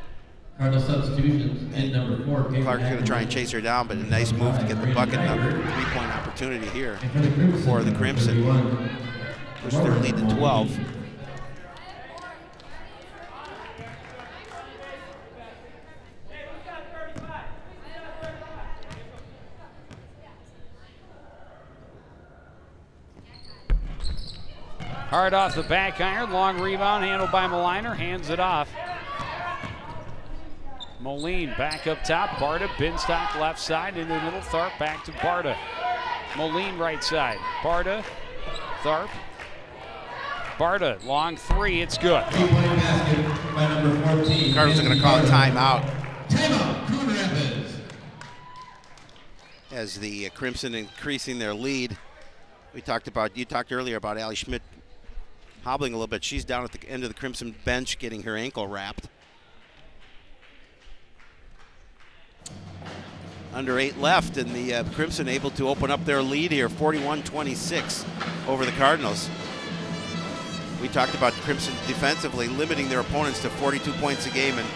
Cardinal substitutions in number 4. Clark's going to try and chase her down, but a nice move to get the bucket. Another 3-point opportunity here for the Crimson. Push their lead to 12. Hard off the back iron, long rebound handled by Maliner, hands it off. Moline back up top, Barta, Binstock left side, into the middle, Tharp back to Barta. Moline right side, Barta, Tharp. Barta, long 3, it's good. Cardinals are going to call a timeout. Timeout, Coon Rapids. As the Crimson increasing their lead. You talked earlier about Allie Schmidt hobbling a little bit. She's down at the end of the Crimson bench getting her ankle wrapped. Under 8 left, and the Crimson able to open up their lead here, 41-26 over the Cardinals. We talked about Crimson defensively limiting their opponents to 42 points a game, and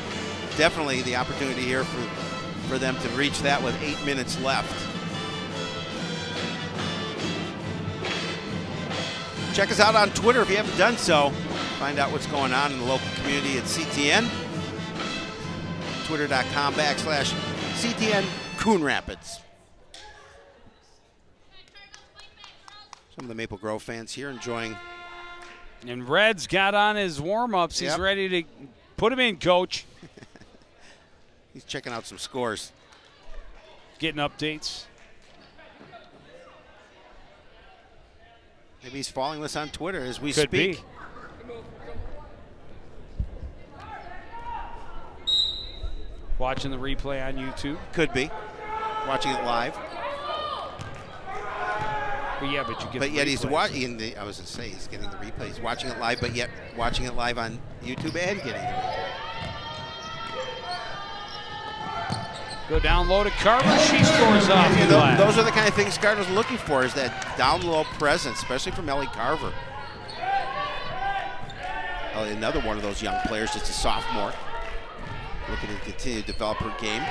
definitely the opportunity here for them to reach that with 8 minutes left. Check us out on Twitter if you haven't done so. Find out what's going on in the local community at CTN. Twitter.com/CTN Coon Rapids. Some of the Maple Grove fans here enjoying. And Red's got on his warm-ups. He's ready to put him in, coach. He's checking out some scores. Getting updates. Maybe he's following us on Twitter as we Could speak. Be. Watching the replay on YouTube. Could be. Watching it live. But yeah, but you get. But yet he's watching. I was going to say he's getting the replay. He's watching it live, but yet watching it live on YouTube and getting the replay. Go down low to Carver. She scores off the glass. Those are the kind of things Cardinals are looking for, is that down low presence, especially from Ellie Carver. Another one of those young players, just a sophomore, looking to continue to develop her game.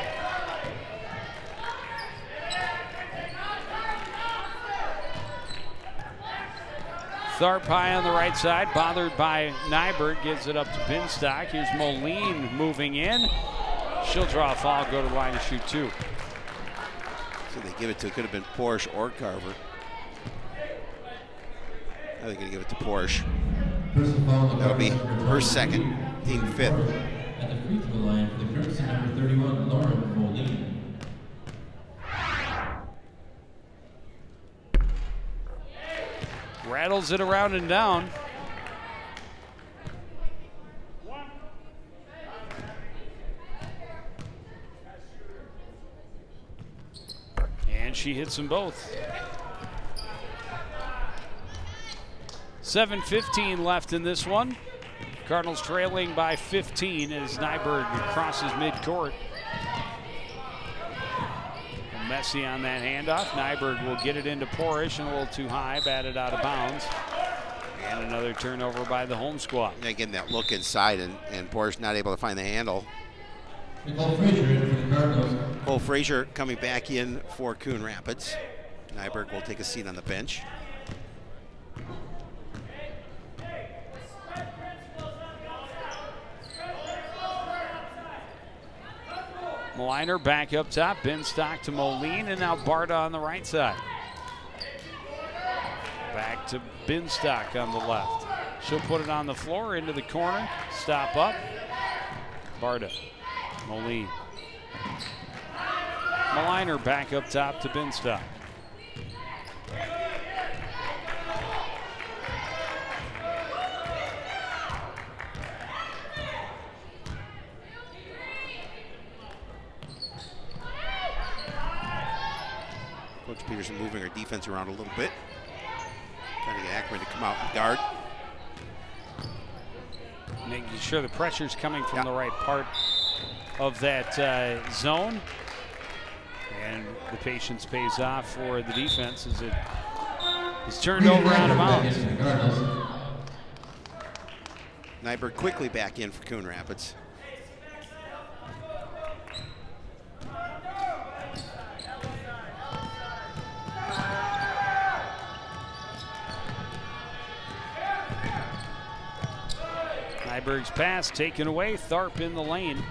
Tharp high on the right side, bothered by Nyberg, gives it up to Binstock. Here's Moline moving in. She'll draw a foul, go to the line to shoot two. So they give it to, could have been Porsche or Carver. Now they're going to give it to Porsche. That'll be her second, team fifth. At the free throw line for the Crimson, number 31, Lauren Moline. Rattles it around and down. And she hits them both. 7:15 left in this one. Cardinals trailing by 15 as Nyberg crosses midcourt. Messy on that handoff. Nyberg will get it into Porish and a little too high, batted out of bounds. And another turnover by the home squad. Again, that look inside, and Porish not able to find the handle. Nicole Frazier in for the Cardinals. Cole Frazier coming back in for Coon Rapids. Nyberg will take a seat on the bench. Maliner back up top, Binstock to Moline, and now Barta on the right side. Back to Binstock on the left. She'll put it on the floor, into the corner, stop up. Barta, Moline. Maliner back up top to Binstock. Coach Peterson moving her defense around a little bit. Trying to get Ackerman to come out and guard. Making sure the pressure's coming from the right part of that zone. And the patience pays off for the defense as it is turned over out of bounds. Nyberg quickly back in for Coon Rapids. Nyberg's pass taken away. Tharp in the lane.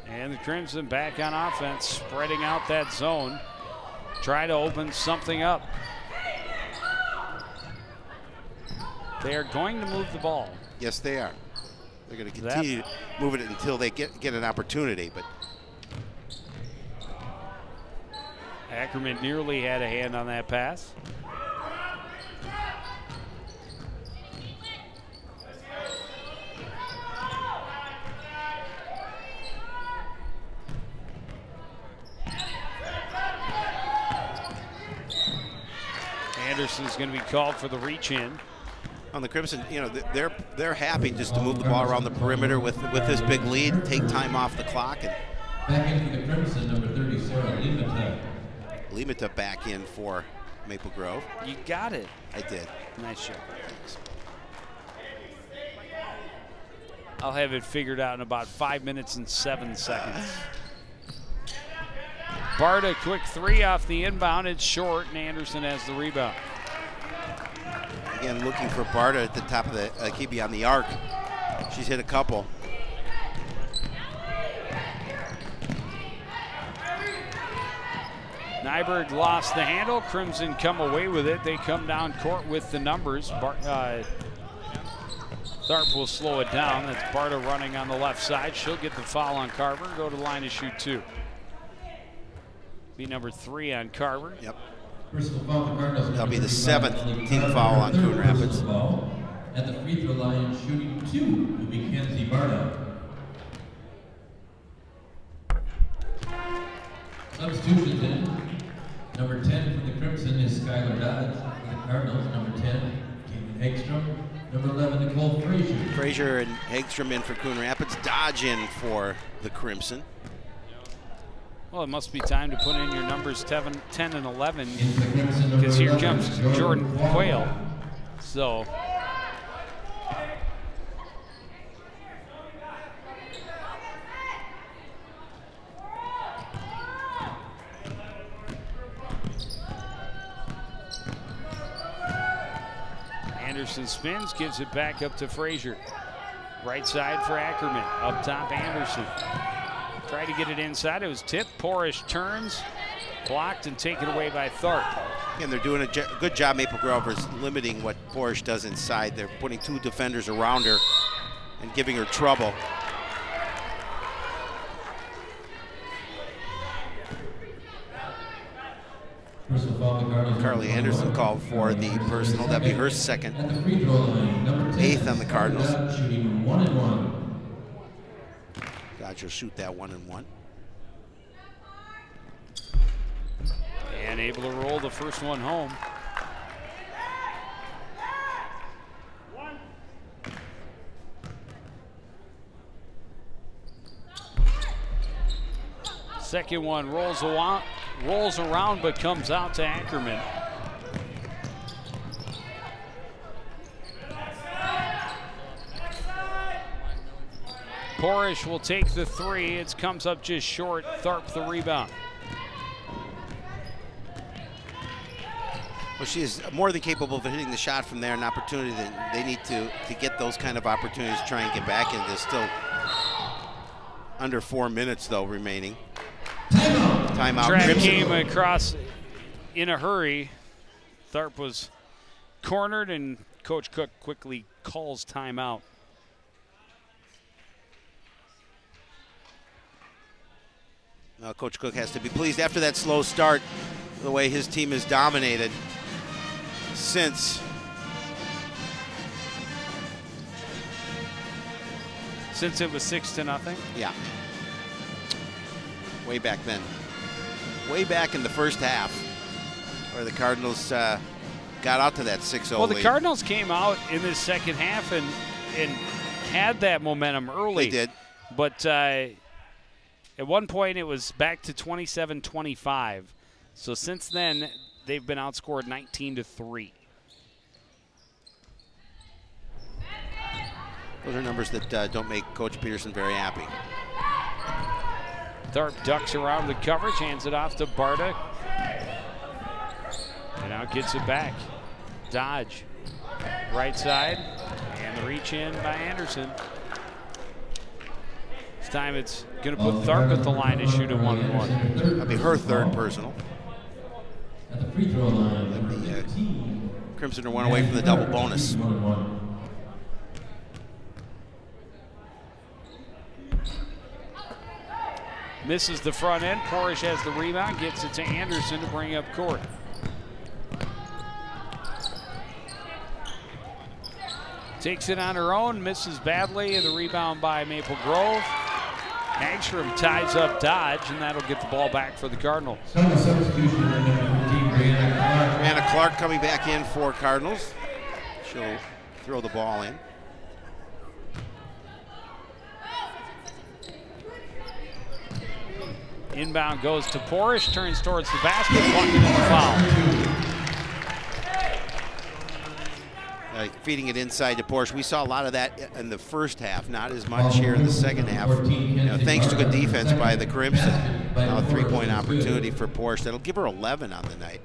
And the Crimson back on offense, spreading out that zone. Try to open something up. They are going to move the ball. Yes, they are. They're going to continue moving it until they get an opportunity. But Ackerman nearly had a hand on that pass. Anderson's going to be called for the reach in. On the Crimson, you know, they're happy just to move the ball around the perimeter with this big lead, take time off the clock. And back in for the Crimson, number 30, Sarah Limita. Limita back in for Maple Grove. You got it. I did. Nice shot. I'll have it figured out in about 5 minutes and 7 seconds. Barta, quick three off the inbound. It's short, and Anderson has the rebound. Again, looking for Barta at the top of the key beyond the arc. She's hit a couple. Nyberg lost the handle. Crimson come away with it. They come down court with the numbers. Tharp will slow it down. That's Barta running on the left side. She'll get the foul on Carver. Go to the line to shoot 2. Be number 3 on Carver. Yep. That'll be the 7th team foul on Coon Rapids. At the free throw line, shooting 2 will be Kenzie Barta. Substitutions in. Number 10 for the Crimson is Skylar Dodge. For the Cardinals, number 10, Caitlin Hagstrom. Number 11, Nicole Frazier. Frazier and Hagstrom in for Coon Rapids. Dodge in for the Crimson. Well, it must be time to put in your numbers 10 and 11, because here comes Jordan Quayle. So Anderson spins, gives it back up to Frazier. Right side for Ackerman. Up top, Anderson. Tried to get it inside. It was tipped. Porish turns, blocked, and taken away by Tharp. And they're doing a good job, Maple Grovers, limiting what Porish does inside. They're putting 2 defenders around her and giving her trouble. Carly Anderson called for the personal. That'd be her second. 8th on the Cardinals. Dodge will shoot that 1-and-1. And able to roll the first one home. Second one rolls around but comes out to Ackerman. Porish will take the 3. It comes up just short. Tharp the rebound. Well, she is more than capable of hitting the shot from there. An opportunity that they need to get those kind of opportunities to try and get back into this. Still under 4 minutes, though, remaining. Timeout. Trap came across in a hurry. Tharp was cornered, and Coach Cook quickly calls timeout. Now Coach Cook has to be pleased after that slow start, the way his team has dominated since it was 6-0. Yeah. Way back then. Way back in the first half, where the Cardinals got out to that 6-0 Well, the lead. Cardinals came out in the second half and had that momentum early. They did. But at one point, it was back to 27-25. So since then, they've been outscored 19-3. Those are numbers that don't make Coach Peterson very happy. Tharp ducks around the coverage, hands it off to Barta. And now gets it back. Dodge. Right side. And the reach in by Anderson. This time it's going to put Tharp at the line to shoot a 1-and-1. That'll be her 3rd personal. At the free throw line, number 15. Crimson are 1 away from the double bonus. Misses the front end. Porish has the rebound, gets it to Anderson to bring up court. Takes it on her own, misses badly. The rebound by Maple Grove. Hagstrom ties up Dodge, and that'll get the ball back for the Cardinals. Brianna Clark coming back in for Cardinals. She'll throw the ball in. Inbound goes to Porish, turns towards the basket, blocking in the foul. Feeding it inside to Porsche. We saw a lot of that in the first half, not as much here in the second half. Thanks to good defense by the Crimson. Now a three-point opportunity for Porsche. That'll give her 11 on the night.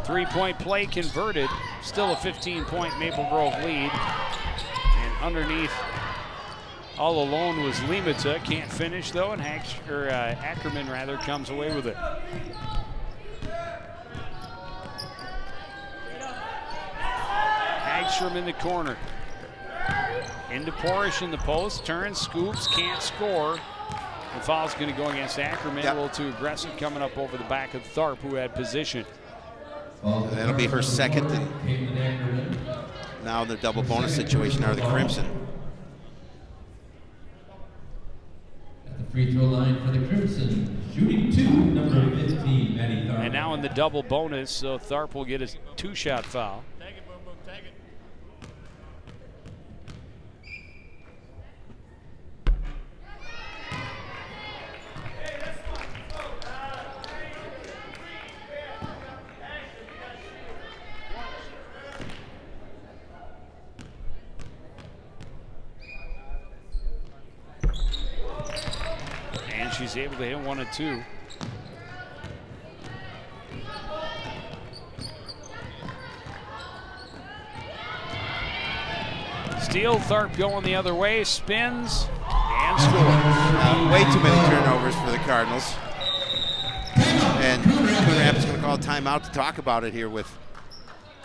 Three-point play converted. Still a 15-point Maple Grove lead. And underneath, all alone was Limita. Can't finish though, and Ackerman rather comes away with it. Hagstrom in the corner. Into Porish in the post. Turns, scoops, can't score. The foul's going to go against Ackerman. A little too aggressive coming up over the back of Tharp, who had position. And that'll be her second. And now in the double bonus situation are the Crimson. At the free throw line for the Crimson, shooting 2, number 15, Maddie Tharp. And now in the double bonus, so Tharp will get a 2-shot foul. Take it, boom, boom, take it. She's able to hit 1 of 2. Steele, Tharp going the other way, spins and scores. Way too many turnovers for the Cardinals. And Coon Rapids is going to call a timeout to talk about it here with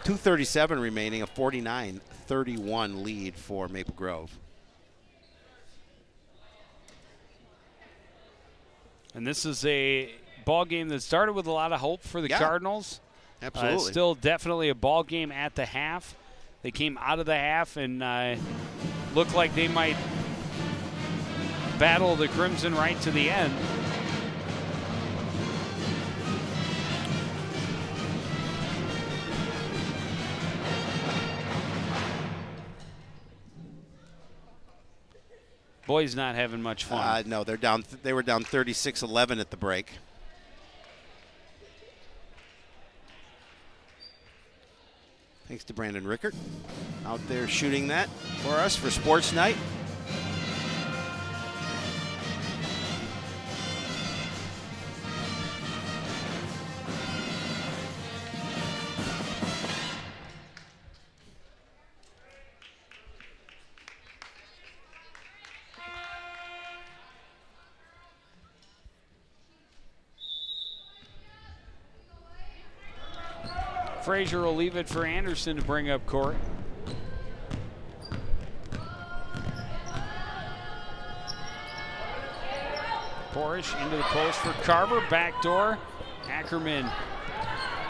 2:37 remaining, a 49-31 lead for Maple Grove. And this is a ball game that started with a lot of hope for the Cardinals. Absolutely. Still definitely a ball game at the half. They came out of the half and looked like they might battle the Crimson right to the end. Boys not having much fun. No, they're down. They were down 36-11 at the break. Thanks to Brandon Rickert out there shooting that for us for Sports Night. Frazier will leave it for Anderson to bring up court. Porish into the post for Carver, backdoor. Ackerman,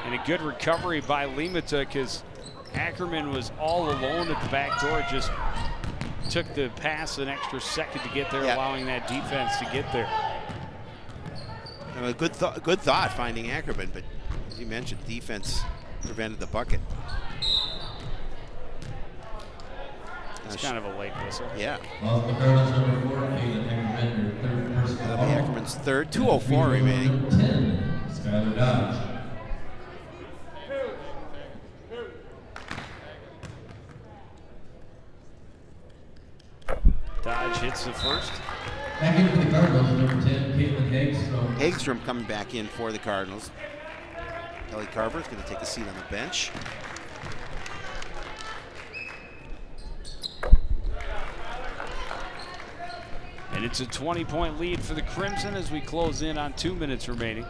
and a good recovery by Limita because Ackerman was all alone at the back door. Just took the pass an extra second to get there, allowing that defense to get there. A good thought finding Ackerman, but as you mentioned, defense prevented the bucket. It's kind of a late whistle. Yeah. Well, the Cardinals number 4, Caitlin Ackerman, their third personal That'll foul. be Ackerman's third. 2:04 remaining. Number 10, Skylar Dodge. Dodge hits the first. Back in for the Cardinals, number 10, Caitlin Hagstrom. Hagstrom coming back in for the Cardinals. Kelly Carver is going to take a seat on the bench. And it's a 20-point lead for the Crimson as we close in on 2 minutes remaining.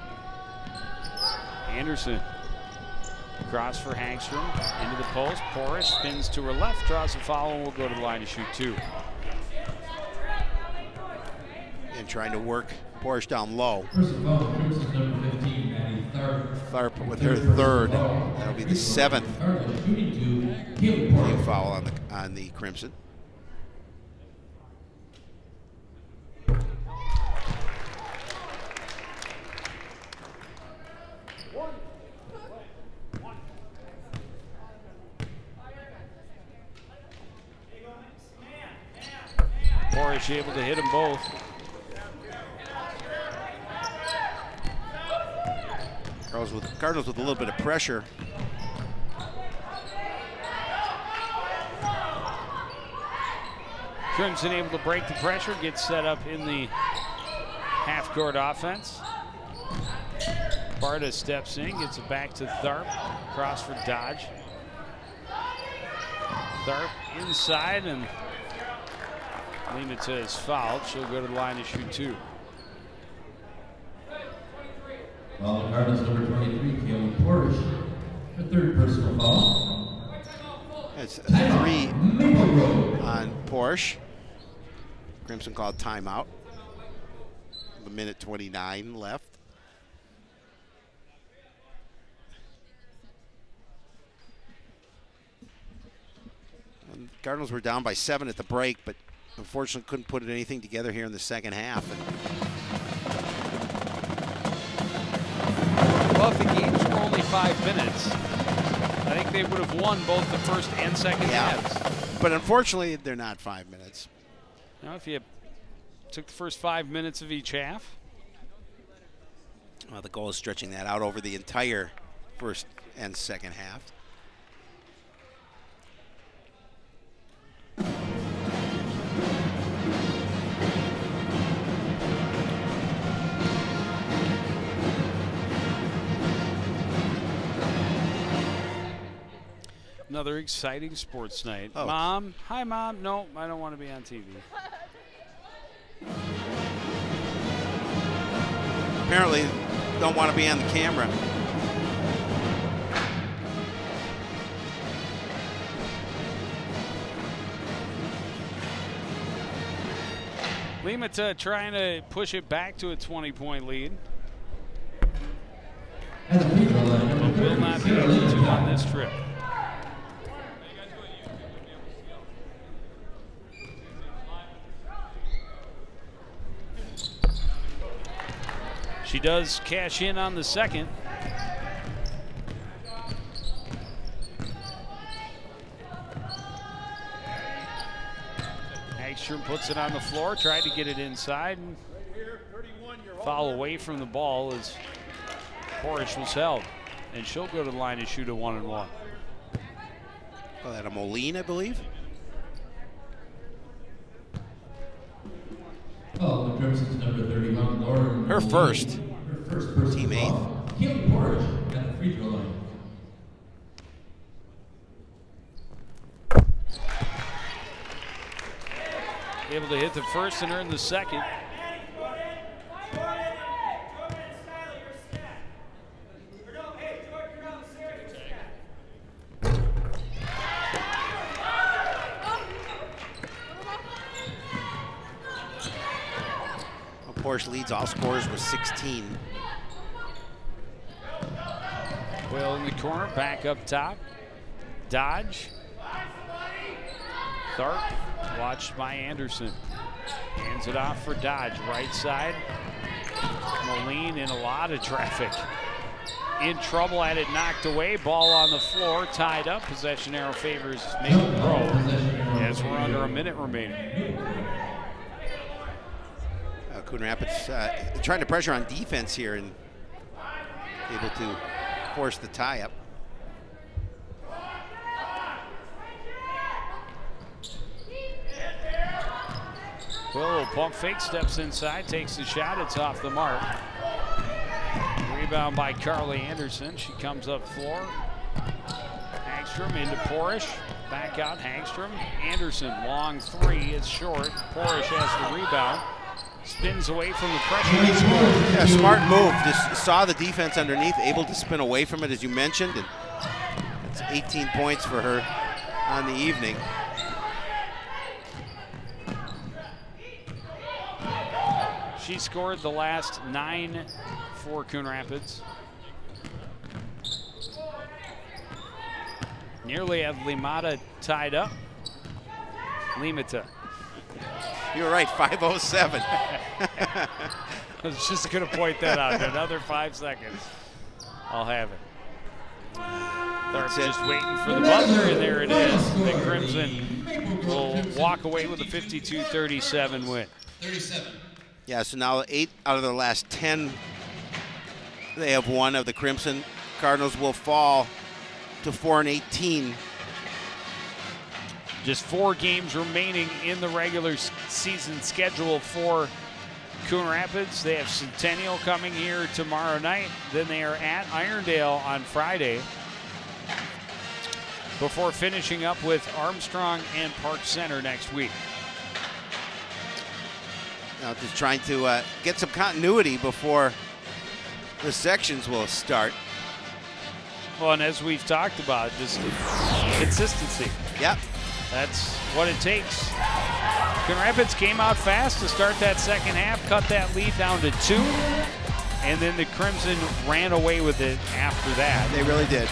Anderson cross for Hagstrom into the post. Porish spins to her left, draws a foul, and will go to the line to shoot 2. And trying to work Porish down low. First of all, Crimson number 15, Maddie Tharp. Tharp with her third. That'll be the 7th team foul on the Crimson. Porish able to hit them both. Cardinals with a little bit of pressure. Crimson able to break the pressure, gets set up in the half-court offense. Barta steps in, gets it back to Tharp. Cross for Dodge. Tharp inside, and Limita is fouled. She'll go to the line to shoot 2. Well, the Cardinals number 23, Caitlin Porish, the 3rd personal foul. It's 3 on Porsche. Crimson called timeout. A minute 29 left. And Cardinals were down by 7 at the break, but unfortunately couldn't put anything together here in the second half. Well, if the games were only 5 minutes, I think they would have won both the first and second halves. But unfortunately, they're not 5 minutes. Now, if you took the first 5 minutes of each half. Well, the goal is stretching that out over the entire first and second half. Another exciting sports night. Oh. Mom, hi Mom. No, I don't want to be on TV. Apparently don't want to be on the camera. Limita trying to push it back to a 20-point lead. At the free throw line, But will not be able to on this trip. She does cash in on the second. Hagstrom puts it on the floor, tried to get it inside. And foul away from the ball as Porish was held. And she'll go to the line to shoot a 1-and-1. Oh, that a Moline, I believe. Oh, the Crimson's number 31, Lauren. Her first. Her first personal Team foul. Caitlin Porish at the free throw line. Able to hit the first and earn the second. Porsche leads all scorers with 16. Will in the corner, back up top. Dodge. Tharp, watched by Anderson. Hands it off for Dodge, right side. Moline in a lot of traffic. In trouble, had it knocked away. Ball on the floor, tied up. Possession arrow favors Maple Grove as we're under a minute remaining. Coon Rapids trying to pressure on defense here and able to force the tie-up. Will pump fake, steps inside, takes the shot. It's off the mark. Rebound by Carly Anderson. She comes up floor. Hagstrom into Porish. Back out Hagstrom. Anderson, long three. It's short. Porish has the rebound. Spins away from the pressure. Yeah, smart move. Just saw the defense underneath, able to spin away from it, as you mentioned. And that's 18 points for her on the evening. She scored the last 9 for Coon Rapids. Nearly had Limata tied up. Limita. You're right, 5:07. I was just going to point that out. Another 5 seconds. I'll have it. Tharp just waiting for the buzzer, and there it is. the Crimson will walk away with a 52-37 win. 37. Yeah, so now 8 out of their last 10 they have won of the Crimson. Cardinals will fall to 4-18. Just 4 games remaining in the regular season schedule for Coon Rapids. They have Centennial coming here tomorrow night. Then they are at Irondale on Friday before finishing up with Armstrong and Park Center next week. Now just trying to get some continuity before the sections will start. Well, and as we've talked about, just consistency. Yep. That's what it takes. Coon Rapids came out fast to start that second half, cut that lead down to 2, and then the Crimson ran away with it after that. They really did.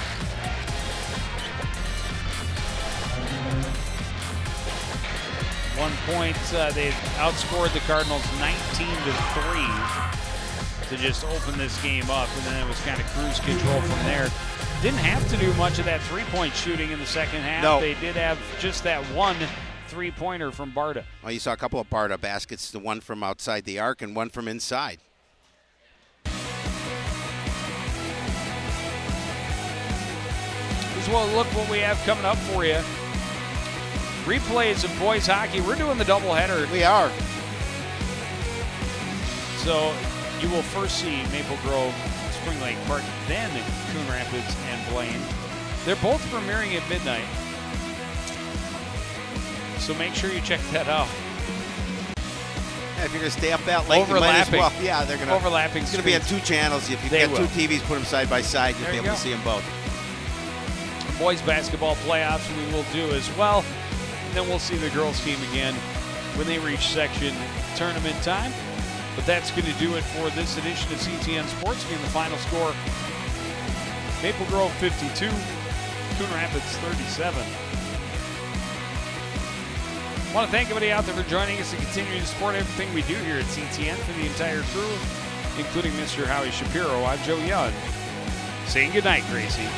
One point, they outscored the Cardinals 19-3 to just open this game up, and then it was kind of cruise control from there. Didn't have to do much of that three-point shooting in the second half. No. They did have just that one three-pointer from Barta. Well, you saw a couple of Barta baskets, the one from outside the arc and one from inside. Well, look what we have coming up for you. Replays of boys hockey. We're doing the doubleheader. We are. So you will first see Maple Grove, Spring Lake Park, then Coon Rapids and Blaine. They're both premiering at midnight. So make sure you check that out. Yeah, if you're going to stay up that late, you might as well. Yeah, they're going to. Overlapping. It's going to be on 2 channels. If you've got 2 TVs, put them side by side. You'll be able to see them both. Boys basketball playoffs we will do as well. And then we'll see the girls team again when they reach section tournament time. But that's going to do it for this edition of CTN Sports. Again, the final score, Maple Grove 52, Coon Rapids 37. I want to thank everybody out there for joining us and continuing to support everything we do here at CTN. For the entire crew, including Mr. Howie Shapiro, I'm Joe Young. Saying goodnight, Gracie.